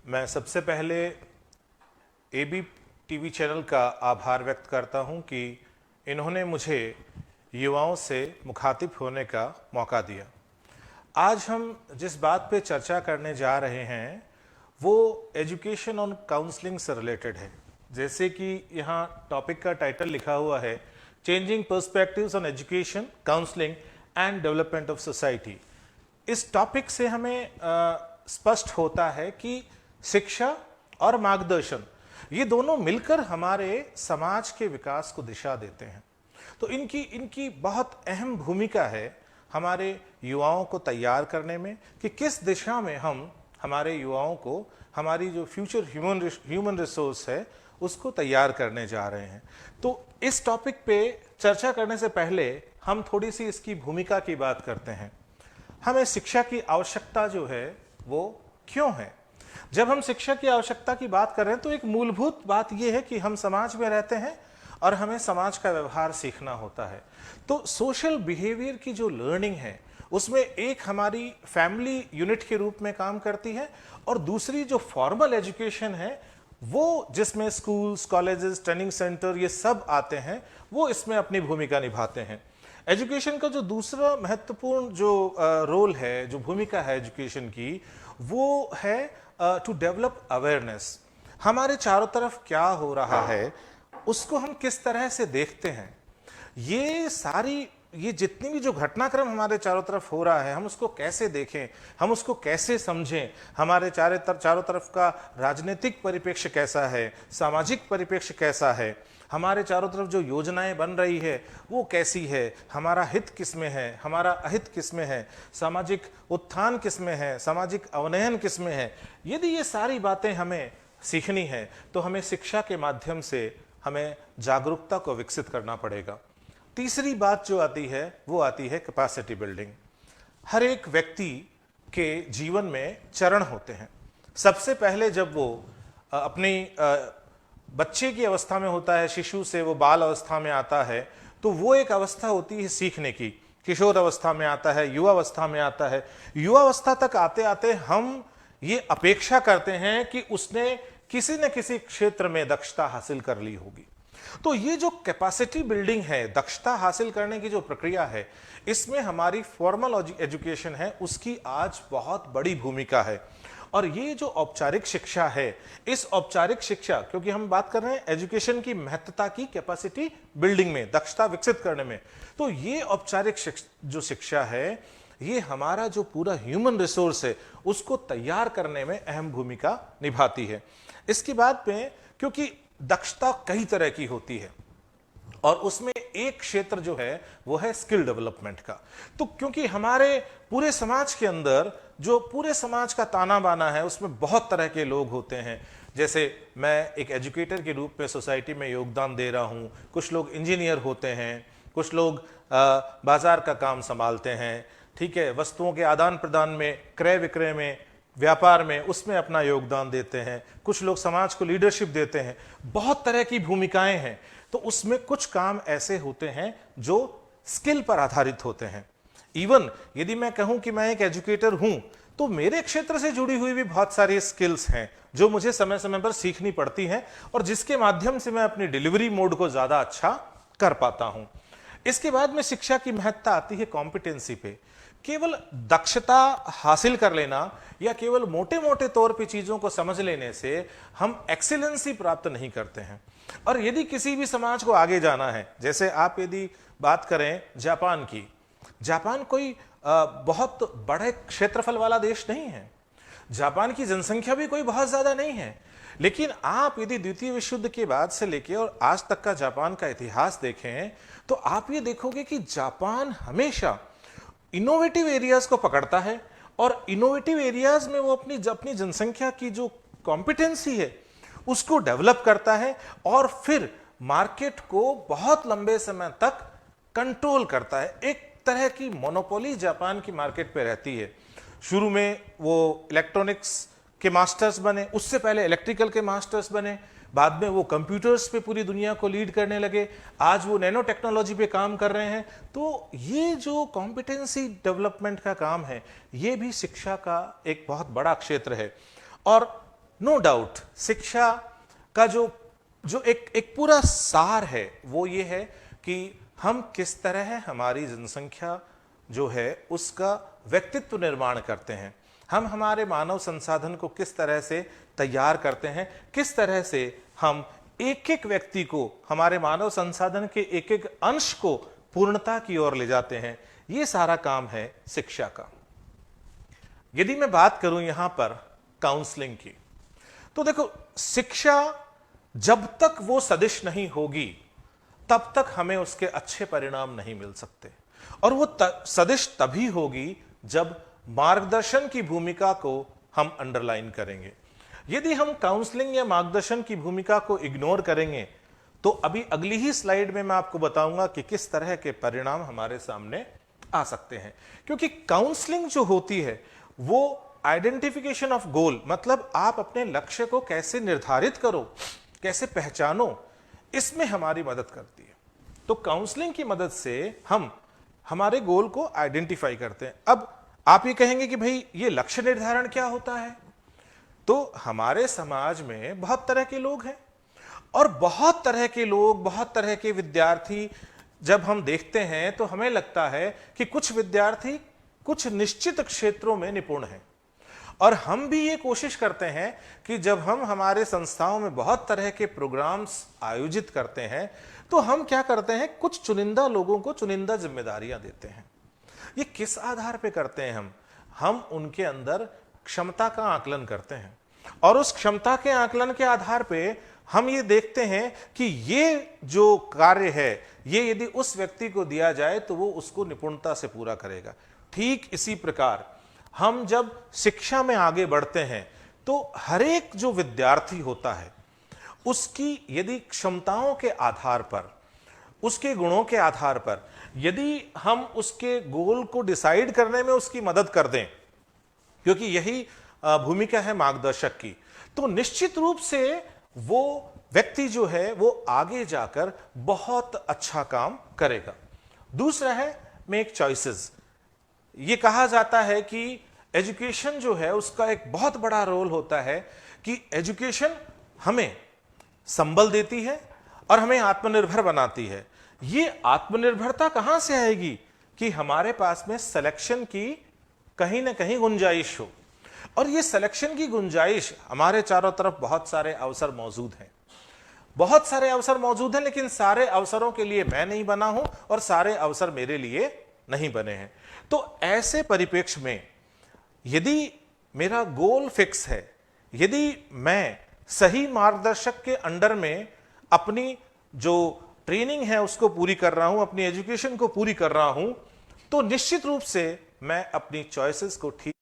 मैं सबसे पहले एबी टीवी चैनल का आभार व्यक्त करता हूं कि इन्होंने मुझे युवाओं से मुखातिब होने का मौका दिया। आज हम जिस बात पे चर्चा करने जा रहे हैं वो एजुकेशन और काउंसलिंग से रिलेटेड है। जैसे कि यहाँ टॉपिक का टाइटल लिखा हुआ है, changing perspectives on education, counselling and development of society. इस टॉपिक से हमें स्पष्ट होता है कि शिक्षा और मार्गदर्शन ये दोनों मिलकर हमारे समाज के विकास को दिशा देते हैं। तो इनकी बहुत अहम भूमिका है हमारे युवाओं को तैयार करने में कि किस दिशा में हम हमारे युवाओं को, हमारी जो फ्यूचर ह्यूमन रिसोर्स है उसको तैयार करने जा रहे हैं। तो इस टॉपिक पे चर्चा करने से पहले हम थोड़ी सी इसकी भूमिका की बात करते हैं। हमें शिक्षा की आवश्यकता जो है वो क्यों है? जब हम शिक्षा की आवश्यकता की बात कर रहे हैं तो एक मूलभूत बात यह है कि हम समाज में रहते हैं और हमें समाज का व्यवहार सीखना होता है। तो सोशल बिहेवियर की जो लर्निंग है उसमें एक हमारी फैमिली यूनिट के रूप में काम करती है और दूसरी जो फॉर्मल एजुकेशन है वो, जिसमें स्कूल्स, कॉलेजेस, ट्रेनिंग सेंटर ये सब आते हैं, वो इसमें अपनी भूमिका निभाते हैं। एजुकेशन का जो दूसरा महत्वपूर्ण जो रोल है, जो भूमिका है एजुकेशन की, वो है टू डेवलप अवेयरनेस। हमारे चारों तरफ क्या हो रहा है उसको हम किस तरह से देखते हैं, ये जितनी भी जो घटनाक्रम हमारे चारों तरफ हो रहा है हम उसको कैसे देखें, हम उसको कैसे समझें, हमारे चारों तरफ का राजनीतिक परिप्रेक्ष्य कैसा है, सामाजिक परिप्रेक्ष्य कैसा है, हमारे चारों तरफ जो योजनाएं बन रही है वो कैसी है, हमारा हित किसमें है, हमारा अहित किसमें है, सामाजिक उत्थान किसमें है, सामाजिक अवनयन किसमें है। यदि ये सारी बातें हमें सीखनी है तो हमें शिक्षा के माध्यम से हमें जागरूकता को विकसित करना पड़ेगा। तीसरी बात जो आती है वो आती है कैपेसिटी बिल्डिंग। हर एक व्यक्ति के जीवन में चरण होते हैं। सबसे पहले जब वो अपनी बच्चे की अवस्था में होता है, शिशु से वो बाल अवस्था में आता है, तो वो एक अवस्था होती है सीखने की। किशोर अवस्था में आता है, युवा अवस्था में आता है। युवा अवस्था तक आते आते हम ये अपेक्षा करते हैं कि उसने किसी न किसी क्षेत्र में दक्षता हासिल कर ली होगी। तो ये जो कैपेसिटी बिल्डिंग है, दक्षता हासिल करने की जो प्रक्रिया है, इसमें हमारी फॉर्मल एजुकेशन है उसकी आज बहुत बड़ी भूमिका है। और ये जो औपचारिक शिक्षा है, इस औपचारिक शिक्षा, क्योंकि हम बात कर रहे हैं एजुकेशन की महत्ता की कैपेसिटी बिल्डिंग में, दक्षता विकसित करने में, तो ये औपचारिक जो शिक्षा है ये हमारा जो पूरा ह्यूमन रिसोर्स है उसको तैयार करने में अहम भूमिका निभाती है। इसके बाद में, क्योंकि दक्षता कई तरह की होती है और उसमें एक क्षेत्र जो है वो है स्किल डेवलपमेंट का। तो क्योंकि हमारे पूरे समाज के अंदर जो पूरे समाज का ताना बाना है उसमें बहुत तरह के लोग होते हैं। जैसे मैं एक एजुकेटर के रूप में सोसाइटी में योगदान दे रहा हूं, कुछ लोग इंजीनियर होते हैं, कुछ लोग बाजार का काम संभालते हैं, ठीक है, वस्तुओं के आदान प्रदान में, क्रय विक्रय में, व्यापार में, उसमें अपना योगदान देते हैं, कुछ लोग समाज को लीडरशिप देते हैं। बहुत तरह की भूमिकाएं हैं। तो उसमें कुछ काम ऐसे होते हैं जो स्किल पर आधारित होते हैं। इवन यदि मैं कहूं कि मैं एक एजुकेटर हूं तो मेरे क्षेत्र से जुड़ी हुई भी बहुत सारी स्किल्स हैं जो मुझे समय समय पर सीखनी पड़ती हैं और जिसके माध्यम से मैं अपनी डिलीवरी मोड को ज्यादा अच्छा कर पाता हूं। इसके बाद में शिक्षा की महत्ता आती है कॉम्पिटेंसी पे। केवल दक्षता हासिल कर लेना या केवल मोटे मोटे तौर पे चीजों को समझ लेने से हम एक्सीलेंसी प्राप्त नहीं करते हैं। और यदि किसी भी समाज को आगे जाना है, जैसे आप यदि बात करें जापान की, जापान कोई बहुत बड़े क्षेत्रफल वाला देश नहीं है, जापान की जनसंख्या भी कोई बहुत ज्यादा नहीं है, लेकिन आप यदि द्वितीय विश्व युद्ध के बाद से लेकर और आज तक का जापान का इतिहास देखें तो आप ये देखोगे कि जापान हमेशा इनोवेटिव एरियाज को पकड़ता है और इनोवेटिव एरियाज में वो अपनी जनसंख्या की जो कॉम्पिटेंसी है उसको डेवलप करता है और फिर मार्केट को बहुत लंबे समय तक कंट्रोल करता है। एक तरह की मोनोपोली जापान की मार्केट पे रहती है। शुरू में वो इलेक्ट्रॉनिक्स के मास्टर्स बने, उससे पहले इलेक्ट्रिकल के मास्टर्स बने, बाद में वो कंप्यूटर्स पे पूरी दुनिया को लीड करने लगे, आज वो नैनो टेक्नोलॉजी पे काम कर रहे हैं। तो ये जो कॉम्पिटेंसी डेवलपमेंट का काम है ये भी शिक्षा का एक बहुत बड़ा क्षेत्र है। और नो डाउट शिक्षा का जो जो एक पूरा सार है वो ये है कि हम किस तरह हमारी जनसंख्या जो है उसका व्यक्तित्व निर्माण करते हैं, हम हमारे मानव संसाधन को किस तरह से तैयार करते हैं, किस तरह से हम एक एक व्यक्ति को, हमारे मानव संसाधन के एक एक अंश को पूर्णता की ओर ले जाते हैं। ये सारा काम है शिक्षा का। यदि मैं बात करूं यहां पर काउंसलिंग की, तो देखो शिक्षा जब तक वो सदिश नहीं होगी तब तक हमें उसके अच्छे परिणाम नहीं मिल सकते, और वो सदिश तभी होगी जब मार्गदर्शन की भूमिका को हम अंडरलाइन करेंगे। यदि हम काउंसलिंग या मार्गदर्शन की भूमिका को इग्नोर करेंगे तो अभी अगली ही स्लाइड में मैं आपको बताऊंगा कि किस तरह के परिणाम हमारे सामने आ सकते हैं। क्योंकि काउंसलिंग जो होती है वो आइडेंटिफिकेशन ऑफ गोल, मतलब आप अपने लक्ष्य को कैसे निर्धारित करो, कैसे पहचानो, इसमें हमारी मदद करती है। तो काउंसलिंग की मदद से हम हमारे गोल को आइडेंटिफाई करते हैं। अब आप ये कहेंगे कि भाई ये लक्ष्य निर्धारण क्या होता है? तो हमारे समाज में बहुत तरह के लोग हैं, और बहुत तरह के लोग, बहुत तरह के विद्यार्थी जब हम देखते हैं तो हमें लगता है कि कुछ विद्यार्थी कुछ निश्चित क्षेत्रों में निपुण हैं, और हम भी ये कोशिश करते हैं कि जब हम हमारे संस्थाओं में बहुत तरह के प्रोग्राम्स आयोजित करते हैं तो हम क्या करते हैं, कुछ चुनिंदा लोगों को चुनिंदा जिम्मेदारियां देते हैं। ये किस आधार पे करते हैं? हम उनके अंदर क्षमता का आकलन करते हैं, और उस क्षमता के आकलन के आधार पे हम ये देखते हैं कि ये जो कार्य है ये यदि उस व्यक्ति को दिया जाए तो वो उसको निपुणता से पूरा करेगा। ठीक इसी प्रकार हम जब शिक्षा में आगे बढ़ते हैं तो हर एक जो विद्यार्थी होता है उसकी यदि क्षमताओं के आधार पर, उसके गुणों के आधार पर यदि हम उसके गोल को डिसाइड करने में उसकी मदद कर दें, क्योंकि यही भूमिका है मार्गदर्शक की, तो निश्चित रूप से वो व्यक्ति जो है वो आगे जाकर बहुत अच्छा काम करेगा। दूसरा है मेक चॉइसेस। ये कहा जाता है कि एजुकेशन जो है उसका एक बहुत बड़ा रोल होता है कि एजुकेशन हमें संबल देती है और हमें आत्मनिर्भर बनाती है। ये आत्मनिर्भरता कहां से आएगी कि हमारे पास में सिलेक्शन की कहीं ना कहीं गुंजाइश हो, और ये सिलेक्शन की गुंजाइश हमारे चारों तरफ बहुत सारे अवसर मौजूद हैं, बहुत सारे अवसर मौजूद हैं, लेकिन सारे अवसरों के लिए मैं नहीं बना हूं और सारे अवसर मेरे लिए नहीं बने हैं। तो ऐसे परिप्रेक्ष्य में यदि मेरा गोल फिक्स है, यदि मैं सही मार्गदर्शक के अंडर में अपनी जो ट्रेनिंग है उसको पूरी कर रहा हूं, अपनी एजुकेशन को पूरी कर रहा हूं, तो निश्चित रूप से मैं अपनी चॉइसेस को ठीक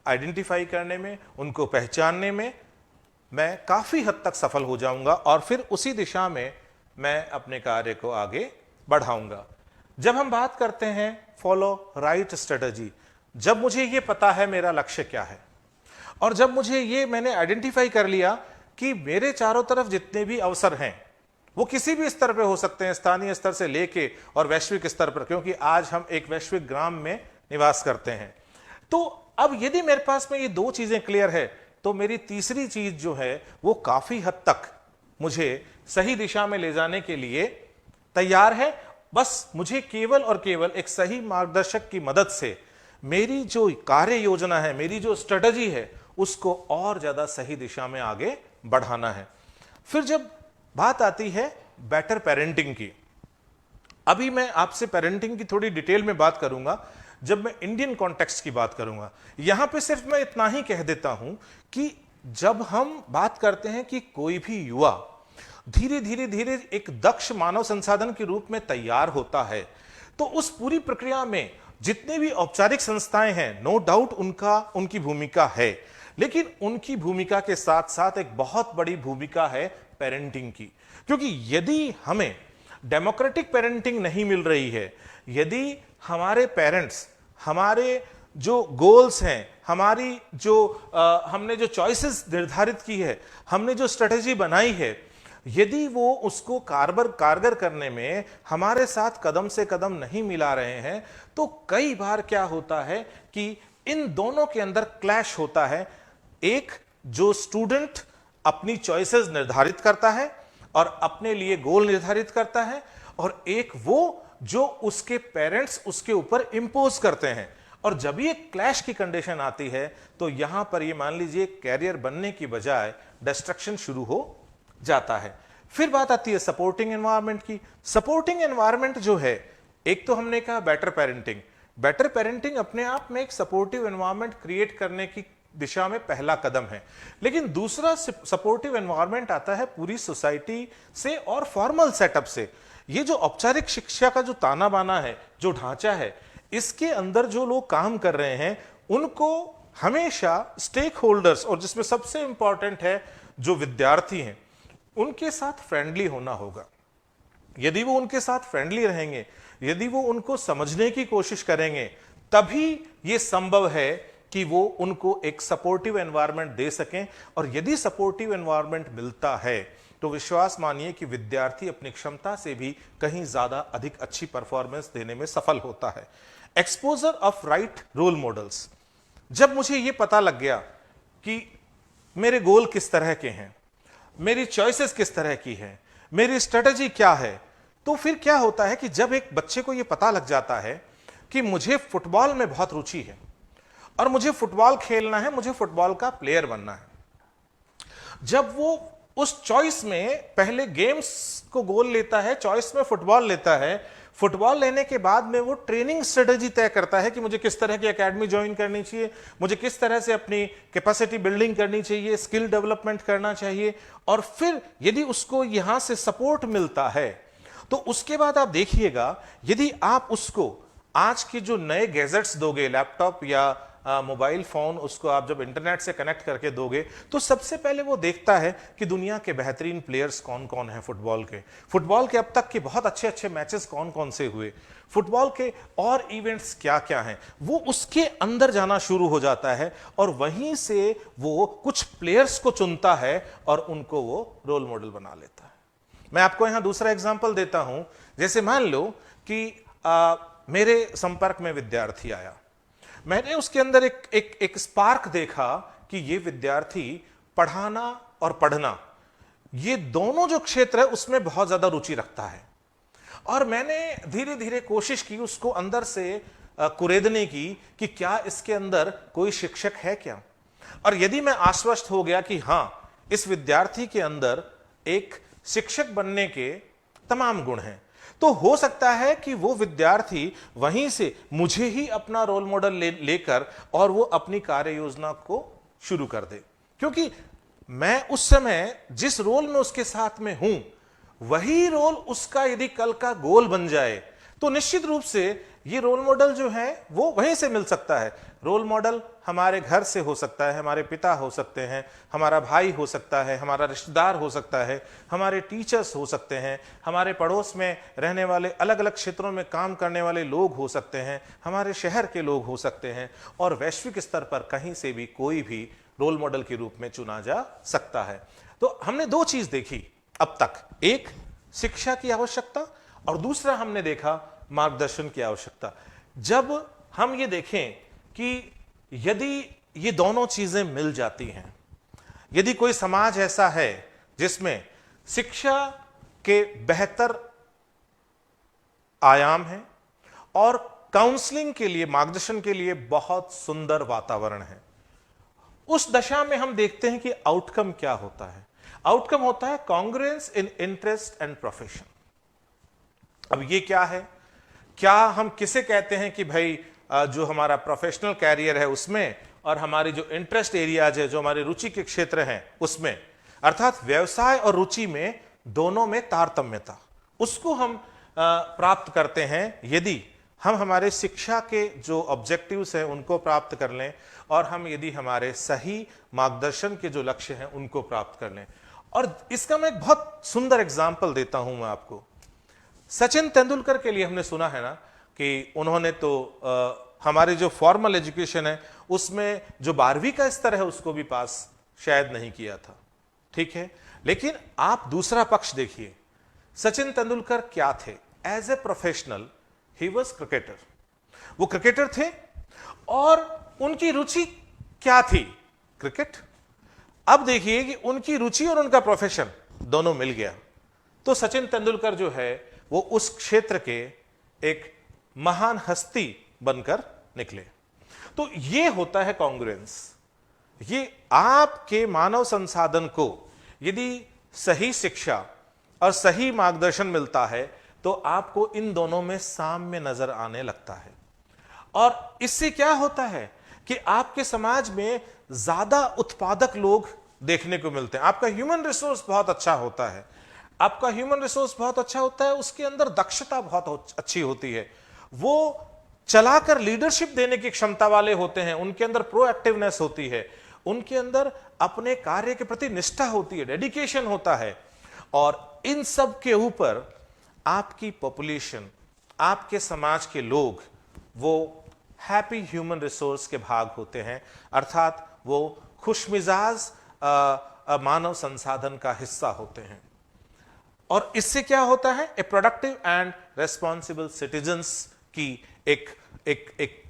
आइडेंटिफाई करने में, उनको पहचानने में मैं काफी हद तक सफल हो जाऊंगा, और फिर उसी दिशा में मैं अपने कार्य को आगे बढ़ाऊंगा। जब हम बात करते हैं फॉलो राइट स्ट्रेटजी, जब मुझे ये पता है मेरा लक्ष्य क्या है, और जब मुझे ये मैंने आइडेंटिफाई कर लिया कि मेरे चारों तरफ जितने भी अवसर हैं वो किसी भी स्तर पे हो सकते हैं, स्थानीय स्तर से लेके और वैश्विक स्तर पर, क्योंकि आज हम एक वैश्विक ग्राम में निवास करते हैं। तो अब यदि मेरे पास में ये दो चीजें क्लियर है तो मेरी तीसरी चीज जो है वो काफी हद तक मुझे सही दिशा में ले जाने के लिए तैयार है। बस मुझे केवल और केवल एक सही मार्गदर्शक की मदद से मेरी जो कार्य योजना है, मेरी जो स्ट्रेटजी है, उसको और ज्यादा सही दिशा में आगे बढ़ाना है। फिर जब बात आती है बेटर पेरेंटिंग की, अभी मैं आपसे पेरेंटिंग की थोड़ी डिटेल में बात करूंगा जब मैं इंडियन कॉन्टेक्स्ट की बात करूंगा। यहां पे सिर्फ मैं इतना ही कह देता हूं कि जब हम बात करते हैं कि कोई भी युवा धीरे धीरे धीरे एक दक्ष मानव संसाधन के रूप में तैयार होता है, तो उस पूरी प्रक्रिया में जितने भी औपचारिक संस्थाएं हैं, नो डाउट उनकी भूमिका है, लेकिन उनकी भूमिका के साथ साथ एक बहुत बड़ी भूमिका है पेरेंटिंग की। क्योंकि यदि हमें डेमोक्रेटिक पेरेंटिंग नहीं मिल रही है, यदि हमारे पेरेंट्स हमारे जो गोल्स हैं, हमारी जो हमने जो चॉइसेस निर्धारित की है, हमने जो स्ट्रेटेजी बनाई है, यदि वो उसको कारगर करने में हमारे साथ कदम से कदम नहीं मिला रहे हैं, तो कई बार क्या होता है कि इन दोनों के अंदर क्लैश होता है। एक जो स्टूडेंट अपनी चॉइसेस निर्धारित करता है और अपने लिए गोल निर्धारित करता है, और एक वो जो उसके पेरेंट्स उसके ऊपर इंपोज करते हैं। और जब ये क्लैश की कंडीशन आती है तो यहां पर ये मान लीजिए कैरियर बनने की बजाय डिस्ट्रक्शन शुरू हो जाता है। फिर बात आती है सपोर्टिंग एनवायरनमेंट की। सपोर्टिंग एनवायरनमेंट जो है, एक तो हमने कहा बेटर पेरेंटिंग। बेटर पेरेंटिंग अपने आप में एक सपोर्टिव एनवायरनमेंट क्रिएट करने की दिशा में पहला कदम है, लेकिन दूसरा सपोर्टिव एनवायरनमेंट आता है पूरी सोसाइटी से और फॉर्मल सेटअप से। ये जो औपचारिक शिक्षा का जो ताना बाना है, जो ढांचा है, इसके अंदर जो लोग काम कर रहे हैं उनको हमेशा स्टेक होल्डर्स, और जिसमें सबसे इंपॉर्टेंट है जो विद्यार्थी हैं, उनके साथ फ्रेंडली होना होगा। यदि वो उनके साथ फ्रेंडली रहेंगे, यदि वो उनको समझने की कोशिश करेंगे, तभी ये संभव है कि वो उनको एक सपोर्टिव एनवायरनमेंट दे सकें। और यदि सपोर्टिव एनवायरनमेंट मिलता है तो विश्वास मानिए कि विद्यार्थी अपनी क्षमता से भी कहीं ज्यादा अधिक अच्छी परफॉर्मेंस देने में सफल होता है। Exposure of right role models. जब मुझे यह पता लग गया कि मेरे गोल किस तरह के हैं, मेरी चॉइसेस किस तरह की है, मेरी स्ट्रेटजी क्या है, तो फिर क्या होता है कि जब एक बच्चे को यह पता लग जाता है कि मुझे फुटबॉल में बहुत रुचि है और मुझे फुटबॉल खेलना है, मुझे फुटबॉल का प्लेयर बनना है, जब वो उस चॉइस में पहले गेम्स को गोल लेता है, चॉइस में फुटबॉल लेता है, फुटबॉल लेने के बाद में वो ट्रेनिंग स्ट्रेटजी तय करता है कि मुझे किस तरह की एकेडमी ज्वाइन करनी चाहिए, मुझे किस तरह से अपनी कैपेसिटी बिल्डिंग करनी चाहिए, स्किल डेवलपमेंट करना चाहिए। और फिर यदि उसको यहां से सपोर्ट मिलता है तो उसके बाद आप देखिएगा, यदि आप उसको आज के जो नए गैजेट्स दोगे, लैपटॉप या मोबाइल फोन, उसको आप जब इंटरनेट से कनेक्ट करके दोगे तो सबसे पहले वो देखता है कि दुनिया के बेहतरीन प्लेयर्स कौन कौन हैं फुटबॉल के अब तक के बहुत अच्छे अच्छे मैचेस कौन कौन से हुए, फुटबॉल के और इवेंट्स क्या क्या हैं, वो उसके अंदर जाना शुरू हो जाता है और वहीं से वो कुछ प्लेयर्स को चुनता है और उनको वो रोल मॉडल बना लेता है। मैं आपको यहां दूसरा एग्जाम्पल देता हूं। जैसे मान लो कि मेरे संपर्क में विद्यार्थी आया, मैंने उसके अंदर एक स्पार्क देखा कि ये विद्यार्थी पढ़ाना और पढ़ना, ये दोनों जो क्षेत्र है उसमें बहुत ज्यादा रुचि रखता है। और मैंने धीरे धीरे कोशिश की उसको अंदर से कुरेदने की कि क्या इसके अंदर कोई शिक्षक है क्या। और यदि मैं आश्वस्त हो गया कि हां, इस विद्यार्थी के अंदर एक शिक्षक बनने के तमाम गुण हैं, तो हो सकता है कि वो विद्यार्थी वहीं से मुझे ही अपना रोल मॉडल लेकर और वो अपनी कार्य योजना को शुरू कर दे। क्योंकि मैं उस समय जिस रोल में उसके साथ में हूं, वही रोल उसका यदि कल का गोल बन जाए तो निश्चित रूप से ये रोल मॉडल जो है वो वहीं से मिल सकता है। रोल मॉडल हमारे घर से हो सकता है, हमारे पिता हो सकते हैं, हमारा भाई हो सकता है, हमारा रिश्तेदार हो सकता है, हमारे टीचर्स हो सकते हैं, हमारे पड़ोस में रहने वाले अलग अलग क्षेत्रों में काम करने वाले लोग हो सकते हैं, हमारे शहर के लोग हो सकते हैं, और वैश्विक स्तर पर कहीं से भी कोई भी रोल मॉडल के रूप में चुना जा सकता है। तो हमने दो चीज देखी अब तक, एक शिक्षा की आवश्यकता और दूसरा हमने देखा मार्गदर्शन की आवश्यकता। जब हम ये देखें कि यदि ये दोनों चीजें मिल जाती हैं, यदि कोई समाज ऐसा है जिसमें शिक्षा के बेहतर आयाम है और काउंसलिंग के लिए, मार्गदर्शन के लिए बहुत सुंदर वातावरण है, उस दशा में हम देखते हैं कि आउटकम क्या होता है। आउटकम होता है congruence in interest and profession. अब ये क्या है? क्या हम किसे कहते हैं कि भाई जो हमारा प्रोफेशनल कैरियर है उसमें और हमारी जो इंटरेस्ट एरियाज है, जो हमारे रुचि के क्षेत्र हैं उसमें, अर्थात व्यवसाय और रुचि में दोनों में तारतम्यता, उसको हम प्राप्त करते हैं यदि हम हमारे शिक्षा के जो ऑब्जेक्टिव्स हैं उनको प्राप्त कर लें और हम यदि हमारे सही मार्गदर्शन के जो लक्ष्य हैं उनको प्राप्त कर लें। और इसका मैं एक बहुत सुंदर एग्जाम्पल देता हूं मैं आपको। सचिन तेंदुलकर के लिए हमने सुना है ना कि उन्होंने तो हमारी जो फॉर्मल एजुकेशन है उसमें जो 12वीं का स्तर है उसको भी पास शायद नहीं किया था, ठीक है। लेकिन आप दूसरा पक्ष देखिए, सचिन तेंदुलकर क्या थे? As a professional he was cricketer. वो क्रिकेटर थे और उनकी रुचि क्या थी? क्रिकेट। अब देखिए कि उनकी रुचि और उनका प्रोफेशन दोनों मिल गया, तो सचिन तेंदुलकर जो है वो उस क्षेत्र के एक महान हस्ती बनकर निकले। तो ये होता है कॉन्ग्रुएंस। ये आपके मानव संसाधन को यदि सही शिक्षा और सही मार्गदर्शन मिलता है तो आपको इन दोनों में साम्य नजर आने लगता है, और इससे क्या होता है कि आपके समाज में ज्यादा उत्पादक लोग देखने को मिलते हैं। आपका ह्यूमन रिसोर्स बहुत अच्छा होता है, आपका ह्यूमन रिसोर्स बहुत अच्छा होता है, उसके अंदर दक्षता बहुत अच्छी होती है, वो चलाकर लीडरशिप देने की क्षमता वाले होते हैं, उनके अंदर प्रोएक्टिवनेस होती है, उनके अंदर अपने कार्य के प्रति निष्ठा होती है, डेडिकेशन होता है। और इन सब के ऊपर आपकी पॉपुलेशन, आपके समाज के लोग वो हैप्पी ह्यूमन रिसोर्स के भाग होते हैं, अर्थात वो खुशमिजाज मानव संसाधन का हिस्सा होते हैं। और इससे क्या होता है, ए प्रोडक्टिव एंड रेस्पॉन्सिबल सिटीजन्स की एक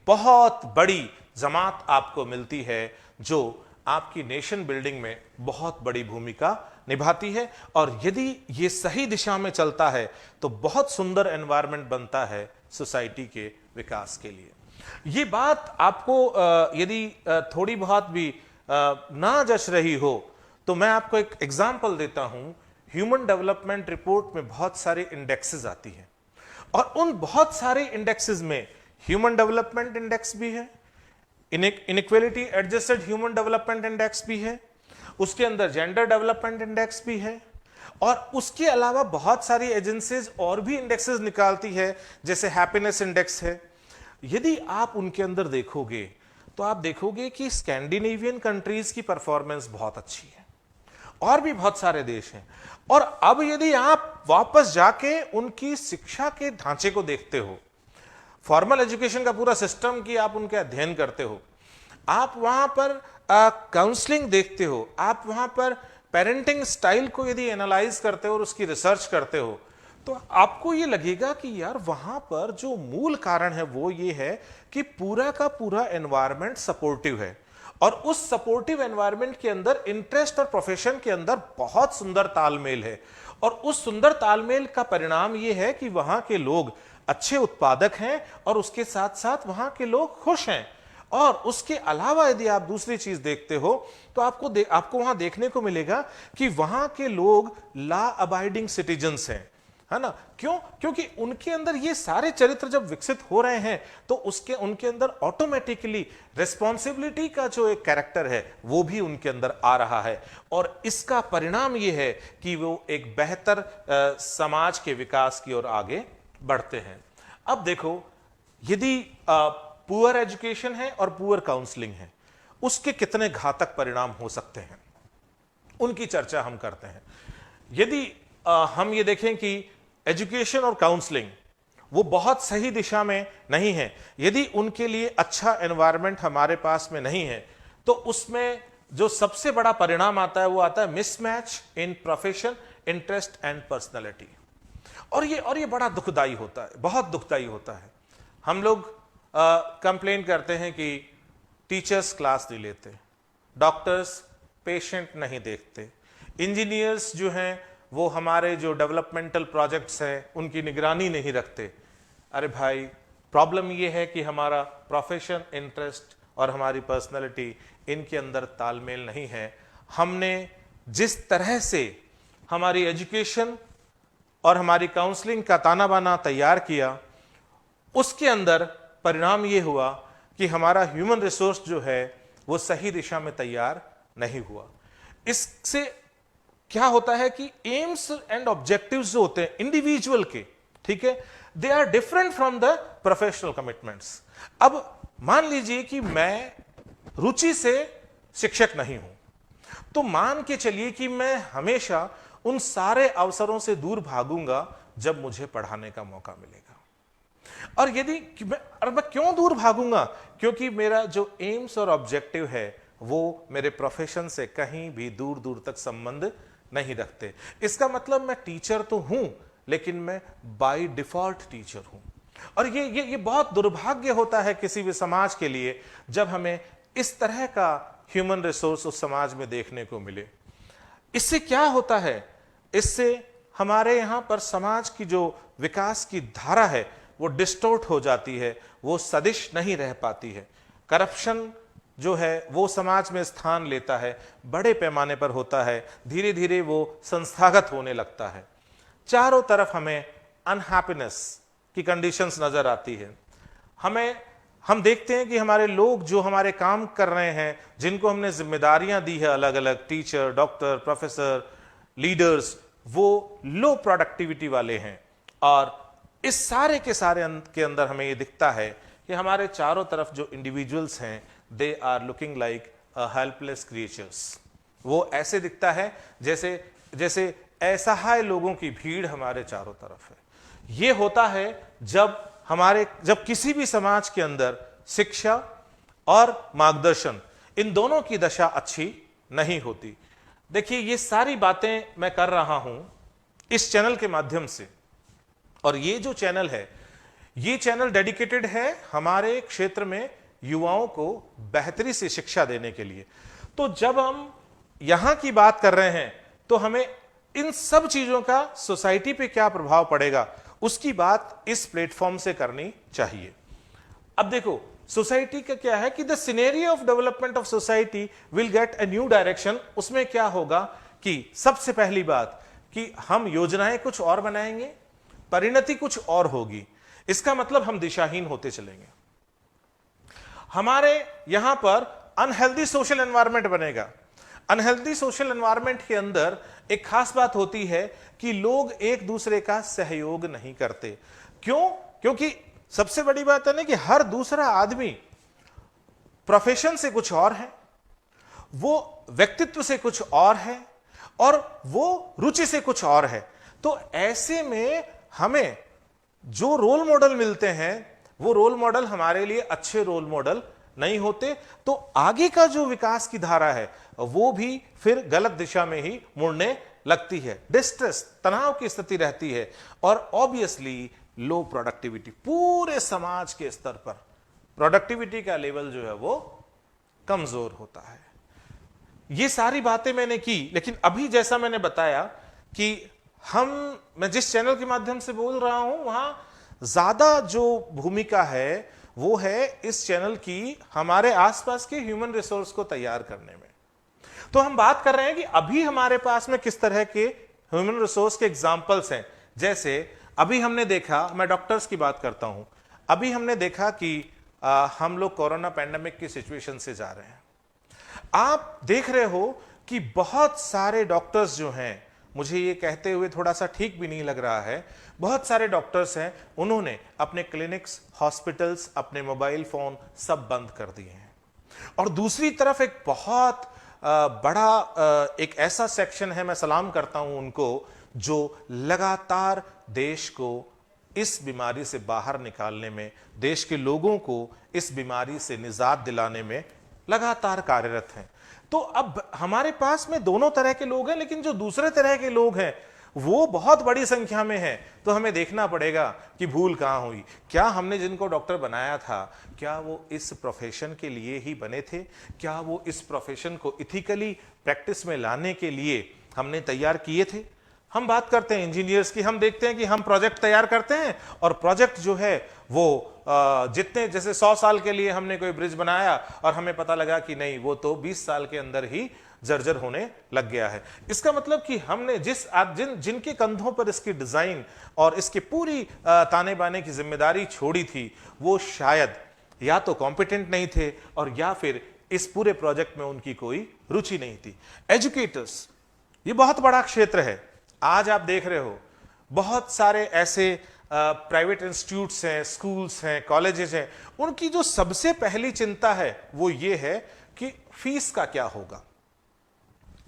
बहुत बड़ी जमात आपको मिलती है जो आपकी नेशन बिल्डिंग में बहुत बड़ी भूमिका निभाती है। और यदि ये सही दिशा में चलता है तो बहुत सुंदर एनवायरनमेंट बनता है सोसाइटी के विकास के लिए। ये बात आपको यदि थोड़ी बहुत भी ना जच रही हो तो मैं आपको एक एग्जाम्पल देता हूं। ह्यूमन डेवलपमेंट रिपोर्ट में बहुत सारे इंडेक्सेस आती हैं, और उन बहुत सारे इंडेक्सेस में ह्यूमन डेवलपमेंट इंडेक्स भी है, inequality adjusted human development index भी है, उसके अंदर जेंडर डेवलपमेंट इंडेक्स भी है, और उसके अलावा बहुत सारी एजेंसीज और भी इंडेक्सेस निकालती है, जैसे हैप्पीनेस इंडेक्स है। यदि आप उनके अंदर देखोगे तो आप देखोगे कि स्कैंडिनेवियन कंट्रीज की परफॉर्मेंस बहुत अच्छी है, और भी बहुत सारे देश हैं। और अब यदि आप वापस जाके उनकी शिक्षा के ढांचे को देखते हो, फॉर्मल एजुकेशन का पूरा सिस्टम की आप उनके अध्ययन करते हो, आप वहां पर काउंसलिंग देखते हो, आप वहां पर पेरेंटिंग स्टाइल को यदि एनालाइज करते हो और उसकी रिसर्च करते हो, तो आपको ये लगेगा कि यार वहां पर जो मूल कारण है वो ये है कि पूरा का पूरा एनवायरनमेंट सपोर्टिव है, और उस सपोर्टिव एनवायरनमेंट के अंदर इंटरेस्ट और प्रोफेशन के अंदर बहुत सुंदर तालमेल है। और उस सुंदर तालमेल का परिणाम ये है कि वहां के लोग अच्छे उत्पादक हैं, और उसके साथ साथ वहां के लोग खुश हैं। और उसके अलावा यदि आप दूसरी चीज देखते हो तो आपको वहां देखने को मिलेगा कि वहां के लोग लॉ अबाइडिंग सिटीजन्स हैं, है ना। क्यों? क्योंकि उनके अंदर ये सारे चरित्र जब विकसित हो रहे हैं तो उनके अंदर ऑटोमेटिकली रिस्पॉन्सिबिलिटी का जो एक कैरेक्टर है वो भी उनके अंदर आ रहा है, और इसका परिणाम ये है कि वो एक बेहतर समाज के विकास की ओर आगे बढ़ते हैं। अब देखो, यदि पुअर एजुकेशन है और पुअर काउंसलिंग है, उसके कितने घातक परिणाम हो सकते हैं, उनकी चर्चा हम करते हैं। यदि हम ये देखें कि एजुकेशन और काउंसलिंग वो बहुत सही दिशा में नहीं है, यदि उनके लिए अच्छा एनवायरनमेंट हमारे पास में नहीं है, तो उसमें जो सबसे बड़ा परिणाम आता है वो आता है mismatch in profession, interest and personality. और ये बड़ा दुखदाई होता है, बहुत दुखदाई होता है। हम लोग कंप्लेन करते हैं कि टीचर्स क्लास नहीं लेते, डॉक्टर्स पेशेंट नहीं देखते, इंजीनियर्स जो हैं वो हमारे जो डेवलपमेंटल प्रोजेक्ट्स हैं उनकी निगरानी नहीं रखते। अरे भाई, प्रॉब्लम ये है कि हमारा प्रोफेशन, इंटरेस्ट और हमारी पर्सनैलिटी, इनके अंदर तालमेल नहीं है। हमने जिस तरह से हमारी एजुकेशन और हमारी काउंसलिंग का ताना बाना तैयार किया, उसके अंदर परिणाम ये हुआ कि हमारा ह्यूमन रिसोर्स जो है वो सही दिशा में तैयार नहीं हुआ। इससे क्या होता है कि एम्स एंड ऑब्जेक्टिव्स जो होते हैं इंडिविजुअल के, ठीक है, they are different from the professional commitments. अब मान लीजिए कि मैं रुचि से शिक्षक नहीं हूं, तो मान के चलिए कि मैं हमेशा उन सारे अवसरों से दूर भागूंगा जब मुझे पढ़ाने का मौका मिलेगा। और यदि मैं क्यों दूर भागूंगा? क्योंकि मेरा जो एम्स और ऑब्जेक्टिव है वो मेरे प्रोफेशन से कहीं भी दूर दूर तक संबंध नहीं रखते। इसका मतलब मैं टीचर तो हूं, लेकिन मैं बाय डिफॉल्ट टीचर हूं। और ये बहुत दुर्भाग्य होता है किसी भी समाज के लिए जब हमें इस तरह का ह्यूमन रिसोर्स उस समाज में देखने को मिले। इससे क्या होता है, इससे हमारे यहाँ पर समाज की जो विकास की धारा है वो डिस्टोर्ट हो जाती है, वो सदिश नहीं रह पाती है। करप्शन जो है वो समाज में स्थान लेता है, बड़े पैमाने पर होता है, धीरे धीरे वो संस्थागत होने लगता है। चारों तरफ हमें अनहैप्पीनेस की कंडीशंस नजर आती है। हम देखते हैं कि हमारे लोग जो हमारे काम कर रहे हैं, जिनको हमने जिम्मेदारियां दी है अलग अलग, टीचर, डॉक्टर, प्रोफेसर, लीडर्स, वो लो प्रोडक्टिविटी वाले हैं। और इस सारे के सारे के अंदर हमें ये दिखता है कि हमारे चारों तरफ जो इंडिविजुअल्स हैं, they are looking like helpless creatures. वो ऐसे दिखता है जैसे असहाय लोगों की भीड़ हमारे चारों तरफ है। ये होता है जब किसी भी समाज के अंदर शिक्षा और मार्गदर्शन, इन दोनों की दशा अच्छी नहीं होती। देखिए, ये सारी बातें मैं कर रहा हूं इस चैनल के माध्यम से, और ये जो चैनल है, ये चैनल डेडिकेटेड है हमारे क्षेत्र में युवाओं को बेहतरी से शिक्षा देने के लिए। तो जब हम यहां की बात कर रहे हैं तो हमें इन सब चीजों का सोसाइटी पे क्या प्रभाव पड़ेगा, उसकी बात इस प्लेटफॉर्म से करनी चाहिए। अब देखो, सोसाइटी का क्या है कि the scenario of development of society will get a new direction. उसमें क्या होगा कि सबसे पहली बात कि हम योजनाएं कुछ और बनाएंगे, परिणति कुछ और होगी। इसका मतलब हम दिशाहीन होते चलेंगे। हमारे यहां पर अनहेल्दी सोशल एनवायरनमेंट बनेगा। अनहेल्दी सोशल एनवायरनमेंट के अंदर एक खास बात होती है कि लोग एक दूसरे का सहयोग नहीं करते। क्यों? क्योंकि सबसे बड़ी बात है ना कि हर दूसरा आदमी प्रोफेशन से कुछ और है, वो व्यक्तित्व से कुछ और है, और वो रुचि से कुछ और है। तो ऐसे में हमें जो रोल मॉडल मिलते हैं, वो रोल मॉडल हमारे लिए अच्छे रोल मॉडल नहीं होते। तो आगे का जो विकास की धारा है वो भी फिर गलत दिशा में ही मुड़ने लगती है। डिस्ट्रेस, तनाव की स्थिति रहती है, और ऑब्वियसली लो प्रोडक्टिविटी, पूरे समाज के स्तर पर प्रोडक्टिविटी का लेवल जो है वो कमजोर होता है। ये सारी बातें मैंने की, लेकिन अभी जैसा मैंने बताया कि मैं जिस चैनल के माध्यम से बोल रहा हूं, वहां ज्यादा जो भूमिका है वो है इस चैनल की हमारे आसपास के ह्यूमन रिसोर्स को तैयार करने में। तो हम बात कर रहे हैं कि अभी हमारे पास में किस तरह के ह्यूमन रिसोर्स के एग्जाम्पल्स हैं। जैसे अभी हमने देखा, मैं डॉक्टर्स की बात करता हूं, अभी हमने देखा कि हम लोग कोरोना पैंडेमिक की सिचुएशन से जा रहे हैं। आप देख रहे हो कि बहुत सारे डॉक्टर्स जो हैं, मुझे ये कहते हुए थोड़ा सा ठीक भी नहीं लग रहा है, बहुत सारे डॉक्टर्स हैं, उन्होंने अपने क्लिनिक्स, हॉस्पिटल्स, अपने मोबाइल फोन सब बंद कर दिए हैं। और दूसरी तरफ एक बहुत बड़ा एक ऐसा सेक्शन है, मैं सलाम करता हूं उनको, जो लगातार देश को इस बीमारी से बाहर निकालने में, देश के लोगों को इस बीमारी से निजात दिलाने में लगातार कार्यरत हैं। तो अब हमारे पास में दोनों तरह के लोग हैं, लेकिन जो दूसरे तरह के लोग हैं वो बहुत बड़ी संख्या में है। तो हमें देखना पड़ेगा कि भूल कहां हुई। क्या हमने जिनको डॉक्टर बनाया था, क्या वो इस प्रोफेशन के लिए ही बने थे? क्या वो इस प्रोफेशन को इथिकली प्रैक्टिस में लाने के लिए हमने तैयार किए थे? हम बात करते हैं इंजीनियर्स की, हम देखते हैं कि हम प्रोजेक्ट तैयार करते हैं, और प्रोजेक्ट जो है वो जितने, जैसे 100 साल के लिए हमने कोई ब्रिज बनाया और हमें पता लगा कि नहीं, वो तो 20 साल के अंदर ही जर्जर होने लग गया है। इसका मतलब कि हमने जिनके कंधों पर इसकी डिजाइन और इसकी पूरी ताने बाने की जिम्मेदारी छोड़ी थी, वो शायद या तो कॉम्पिटेंट नहीं थे, और या फिर इस पूरे प्रोजेक्ट में उनकी कोई रुचि नहीं थी। एजुकेटर्स, ये बहुत बड़ा क्षेत्र है। आज आप देख रहे हो बहुत सारे ऐसे प्राइवेट इंस्टीट्यूट्स हैं, स्कूल्स हैं, कॉलेजेस हैं, उनकी जो सबसे पहली चिंता है वो ये है कि फीस का क्या होगा।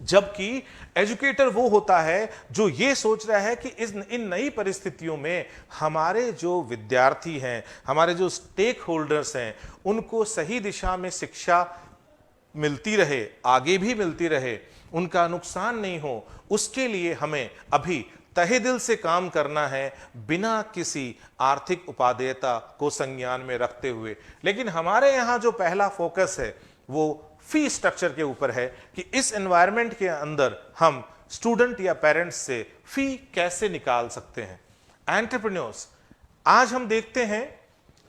जबकि एजुकेटर वो होता है जो ये सोच रहा है कि इन नई परिस्थितियों में हमारे जो विद्यार्थी हैं, हमारे जो स्टेक होल्डर्स हैं, उनको सही दिशा में शिक्षा मिलती रहे, आगे भी मिलती रहे, उनका नुकसान नहीं हो, उसके लिए हमें अभी तहे दिल से काम करना है, बिना किसी आर्थिक उपादेयता को संज्ञान में रखते हुए। लेकिन हमारे यहां जो पहला फोकस है वो फी स्ट्रक्चर के ऊपर है कि इस एनवायरनमेंट के अंदर हम स्टूडेंट या पेरेंट्स से फी कैसे निकाल सकते हैं। एंटरप्रेन्योर्स, आज हम देखते हैं,